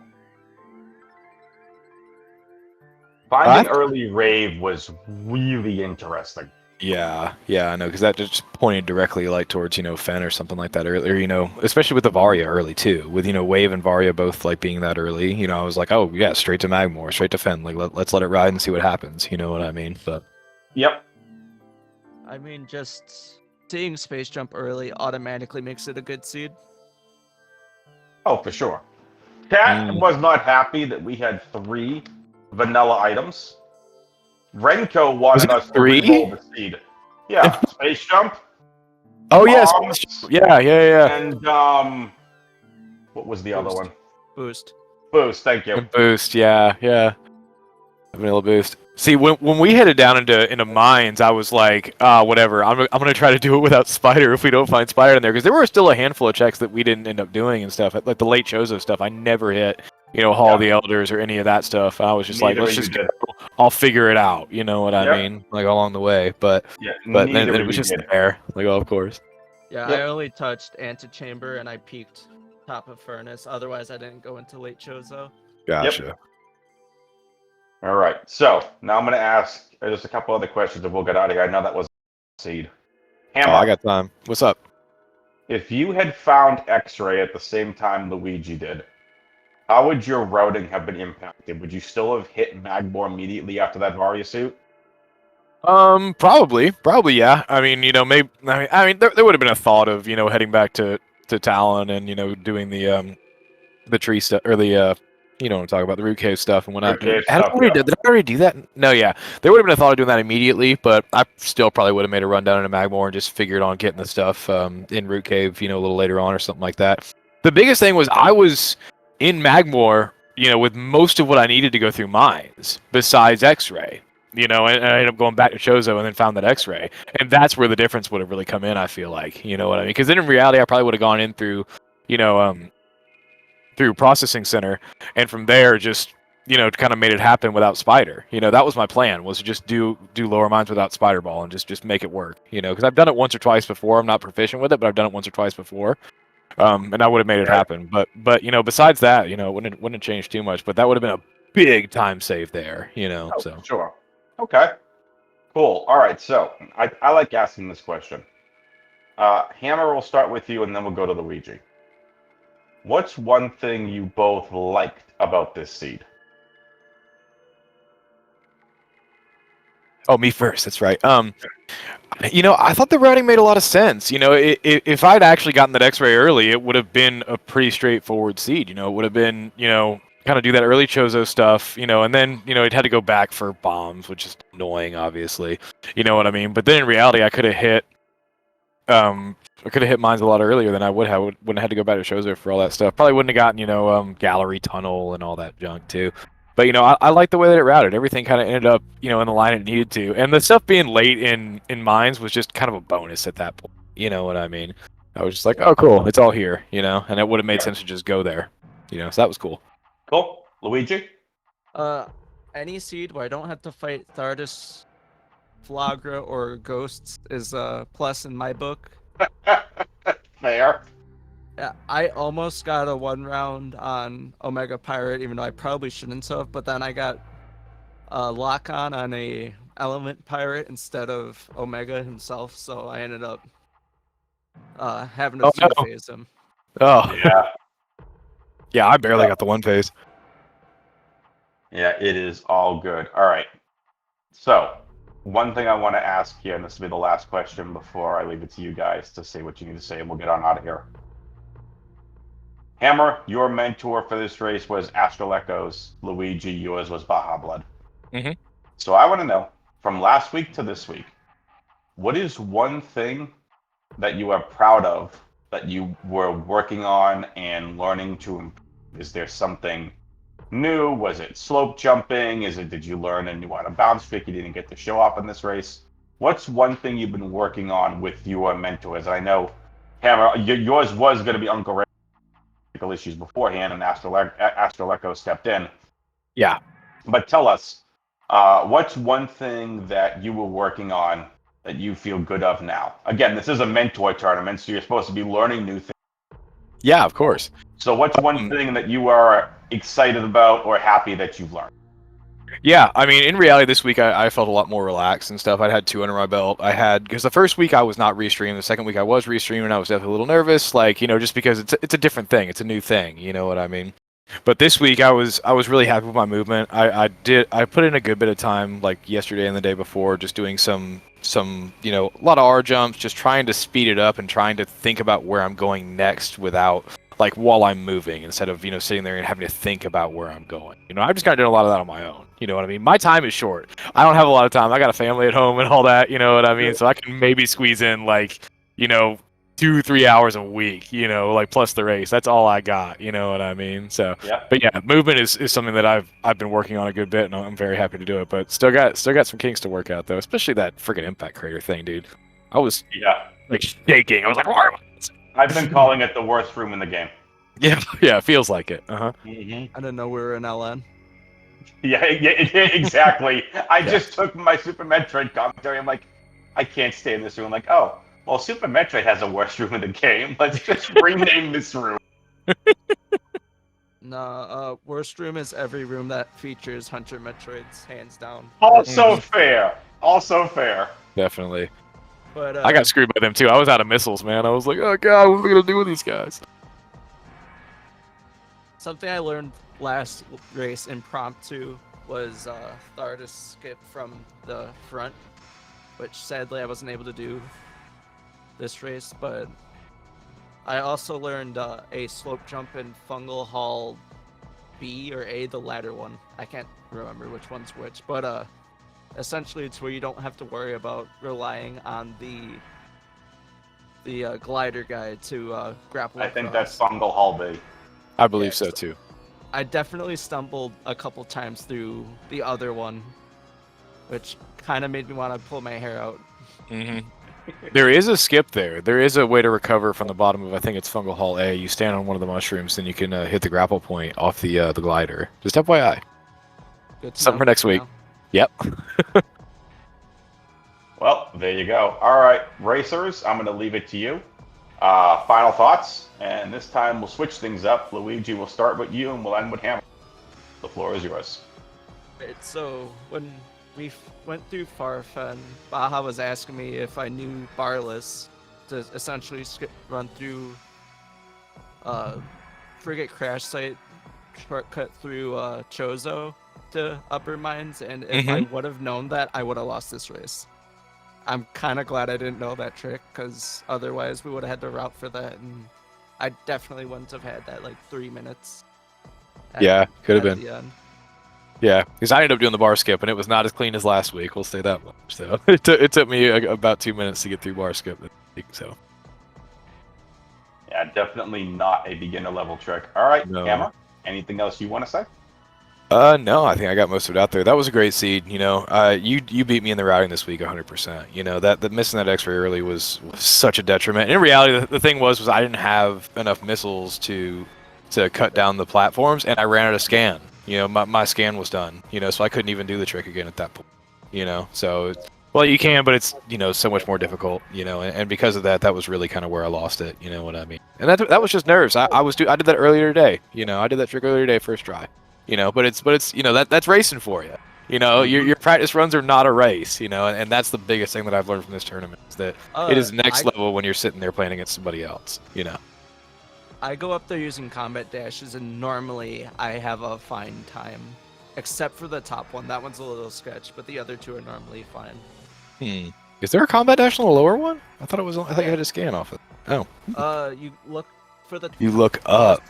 Finding early rave was really interesting. Yeah, I know, because that just pointed directly towards Fen or something like that earlier. Especially with the Varia early too, with Wave and Varia both being that early. I was like, oh yeah, straight to Magmor, straight to Fen. Let's let it ride and see what happens. You know what I mean? But yep. I mean, just seeing Space Jump early automatically makes it a good seed. Oh, for sure. Cat was not happy that we had 3 vanilla items. Renko wanted us to re-roll the seed. Yeah, Space Jump. Oh yes, yeah. And what was the other one? Boost. Thank you. Boost, yeah. Vanilla boost. See, when we headed down into mines, I was like, whatever. I'm gonna try to do it without Spider if we don't find Spider in there, because there were still a handful of checks that we didn't end up doing and stuff. Like the late Chozo stuff, I never hit. Hall of the Elders or any of that stuff. I was just like, let's just go. I'll figure it out. You know what I mean? Along the way, but then it was just there. Of course. Yeah, I only touched Antechamber and I peeked top of Furnace. Otherwise, I didn't go into late Chozo. Gotcha. Yep. All right, so now I'm going to ask just a couple other questions and we'll get out of here. I know that was seed. Hammer, I got time. What's up? If you had found X-Ray at the same time Luigi did, how would your routing have been impacted? Would you still have hit Magmor immediately after that Varia suit? Probably, yeah. I mean, maybe. I mean, there would have been a thought of heading back to Talon and doing the tree stuff or the what I'm talking about, the root cave stuff and whatnot. Did I already do that? No, yeah. There would have been a thought of doing that immediately, but I still probably would have made a run down into Magmor and just figured on getting the stuff in root cave, a little later on or something like that. The biggest thing was I was in Magmor, with most of what I needed to go through mines, besides X-ray. And I ended up going back to Chozo and then found that X-ray. And that's where the difference would have really come in, I feel like. You know what I mean? Because then in reality, I probably would have gone in through, through Processing Center, and from there just, kind of made it happen without Spider. That was my plan, was to just do lower mines without Spider Ball and just make it work. Because I've done it once or twice before. I'm not proficient with it, but I've done it once or twice before. And I would have made it happen. But besides that, it wouldn't have changed too much. But that would have been a big time save there, so. Sure. Okay. Cool. All right. So I like asking this question. Hammer, we'll start with you, and then we'll go to Luigi. What's one thing you both liked about this seed? Oh, me first. That's right. I thought the routing made a lot of sense. If I'd actually gotten that X-ray early, it would have been a pretty straightforward seed. It would have been, kind of do that early Chozo stuff, and then, it had to go back for bombs, which is annoying, obviously. You know what I mean? But then in reality, I could have hit mines a lot earlier than I would have. Wouldn't have had to go back to Chozo for all that stuff. Probably wouldn't have gotten, gallery tunnel and all that junk too. But I like the way that it routed. Everything kind of ended up, in the line it needed to. And the stuff being late in mines was just kind of a bonus at that point. You know what I mean? I was just like, oh, cool, it's all here, and it would have made sense to just go there. So that was cool. Cool. Luigi? Any seed where I don't have to fight Thardus, Flagra, or Ghosts is a plus in my book. Fair. Yeah, I almost got a 1 round on Omega Pirate, even though I probably shouldn't have, but then I got a lock on a Element Pirate instead of Omega himself, so I ended up having to two-phase him. Oh. Yeah. Yeah, I barely got the 1 phase. Yeah, it is all good. All right. So, one thing I want to ask you, and this will be the last question before I leave it to you guys to say what you need to say, and we'll get on out of here. Hammer, your mentor for this race was Astral Echoes. Luigi, yours was Baja Blood. Mm-hmm. So I want to know, from last week to this week, what is one thing that you are proud of that you were working on and learning to improve? Is there something new? Was it slope jumping? Did you learn a new bounce trick you didn't get to show off in this race? What's one thing you've been working on with your mentors? And I know, Hammer, yours was going to be Uncle Ray. Issues beforehand, and Astral Echo stepped in. Yeah. But tell us, what's one thing that you were working on that you feel good of now? Again, this is a mentor tournament, so you're supposed to be learning new things. Yeah, of course. So what's one thing that you are excited about or happy that you've learned? Yeah, I mean, in reality, this week I felt a lot more relaxed and stuff. I'd had 2 under my belt. Because the first week I was not restreaming. The second week I was restreaming. I was definitely a little nervous, just because it's a different thing. It's a new thing. You know what I mean? But this week I was really happy with my movement. I put in a good bit of time, like yesterday and the day before, just doing some a lot of R jumps, just trying to speed it up and trying to think about where I'm going next without, while I'm moving, instead of, sitting there and having to think about where I'm going. I've just kind of done a lot of that on my own. You know what I mean? My time is short. I don't have a lot of time. I got a family at home and all that, you know what I mean? So I can maybe squeeze in, 2-3 hours a week, plus the race. That's all I got, you know what I mean? So, yeah. But yeah, movement is something that I've been working on a good bit, and I'm very happy to do it. But still got some kinks to work out, though, especially that freaking impact crater thing, dude. I was shaking. I was like, "Whoa." I've been calling it the worst room in the game. Yeah, it feels like it. I didn't know we were in LN. Yeah, exactly. I just took my Super Metroid commentary. I'm like, I can't stay in this room. I'm like, oh, well, Super Metroid has a worse room in the game. Let's just rename this room. No, worst room is every room that features Hunter Metroids, hands down. Also fair. Definitely. But I got screwed by them too. I was out of missiles, man. I was like, oh god, what are we gonna do with these guys? Something I learned last race impromptu was Thardus skip from the front, which sadly I wasn't able to do this race, but I also learned a slope jump in Fungal Hall B or A, the latter one. I can't remember which one's which, but essentially it's where you don't have to worry about relying on the glider guy to grapple I think across. that's Fungal Hall B. I believe so too. I definitely stumbled a couple times through the other one, which kind of made me want to pull my hair out. Mm-hmm. There is a skip there. There is a way to recover from the bottom of, I think it's Fungal Hall A. You stand on one of the mushrooms, then you can hit the grapple point off the glider. Just FYI. Good to Something know. for next week. Yep. Well, there you go. All right, racers, I'm going to leave it to you. Final thoughts, and this time we'll switch things up. Luigi, we'll start with you, and we'll end with Hammer. The floor is yours. Right, so when we went through Farfen, Baja was asking me if I knew Barless to essentially run through Frigate Crash Site, shortcut through Chozo, to upper mines, and if I would have known that, I would have lost this race. I'm kind of glad I didn't know that trick, because otherwise we would have had to route for that, and I definitely wouldn't have had that like 3 minutes. Yeah, could have been. The end. Yeah, because I ended up doing the bar skip, and it was not as clean as last week. We'll say that much. So it took me about 2 minutes to get through bar skip this week. So yeah, definitely not a beginner level trick. All right, No. Hammer, anything else you want to say? No, I think I got most of it out there. That was a great seed. You know, you beat me in the routing this week 100%. You know, that missing that X-ray early was such a detriment. And in reality, the thing was I didn't have enough missiles to cut down the platforms, and I ran out of scan. You know, my scan was done. You know, so I couldn't even do the trick again at that point. You know, so well, you can, but it's, you know, so much more difficult. You know, and because of that, that was really kind of where I lost it. You know what I mean? And that was just nerves. I did that earlier today. You know, I did that trick earlier today, first try. You know, but it's you know, that's racing for you. You know, your practice runs are not a race. You know, and that's the biggest thing that I've learned from this tournament is that it is next level when you're sitting there playing against somebody else. You know. I go up there using combat dashes, and normally I have a fine time, except for the top one. That one's a little sketch, but the other two are normally fine. Is there a combat dash on the lower one? I thought it was. I thought you had to scan off it. Oh. You look for the. You look up.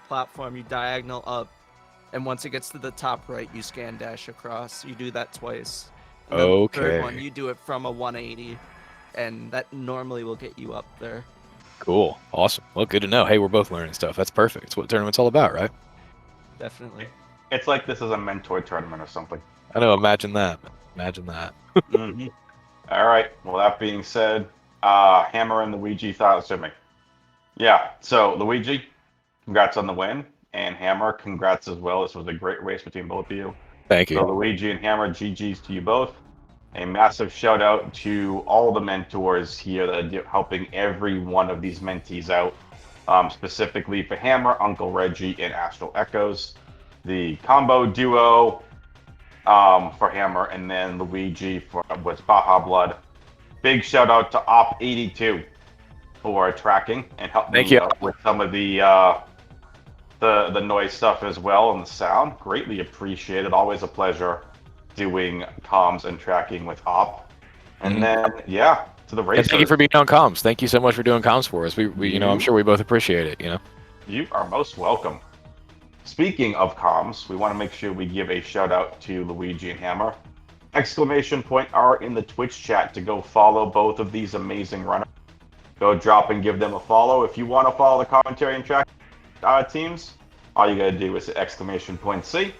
Platform. You diagonal up, and once it gets to the top right, you scan dash across. You do that twice. And then Okay. The third one, you do it from a 180, and that normally will get you up there. Cool. Awesome. Well, good to know. Hey, we're both learning stuff. That's perfect. It's what tournament's all about, right? Definitely. It's like this is a Metroid tournament or something. I know. Imagine that. Imagine that. Mhm. All right. Well, that being said, Hammer and Luigi thoughts to me. Yeah. So Luigi, congrats on the win, and Hammer, congrats as well. This was a great race between both of you. Thank you. So Luigi and Hammer, GG's to you both. A massive shout out to all the mentors here that are helping every one of these mentees out. Specifically for Hammer, Uncle Reggie, and Astral Echoes. The combo duo for Hammer, and then Luigi with Baja Blood. Big shout out to Op82 for tracking and helping me out with some of the noise stuff as well and the sound. Greatly appreciated. Always a pleasure doing comms and tracking with Op. And then, yeah, to the racers. Thank you for being on comms. Thank you so much for doing comms for us. We you know, I'm sure we both appreciate it, you know. You are most welcome. Speaking of comms, we want to make sure we give a shout out to Luigi and Hammer. Exclamation point are in the Twitch chat to go follow both of these amazing runners. Go drop and give them a follow. If you want to follow the commentary and track teams, all you got to do is exclamation point C.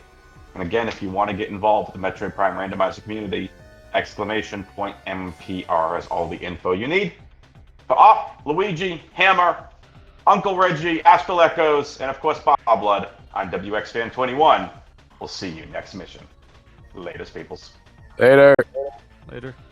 And again, if you want to get involved with the Metroid Prime Randomizer community, exclamation point MPR is all the info you need. For Op, Luigi, Hammer, Uncle Reggie, Astral Echoes, and of course Baja Blood, I'm WXFan21. We'll see you next mission. Latest, peoples. Later. Later.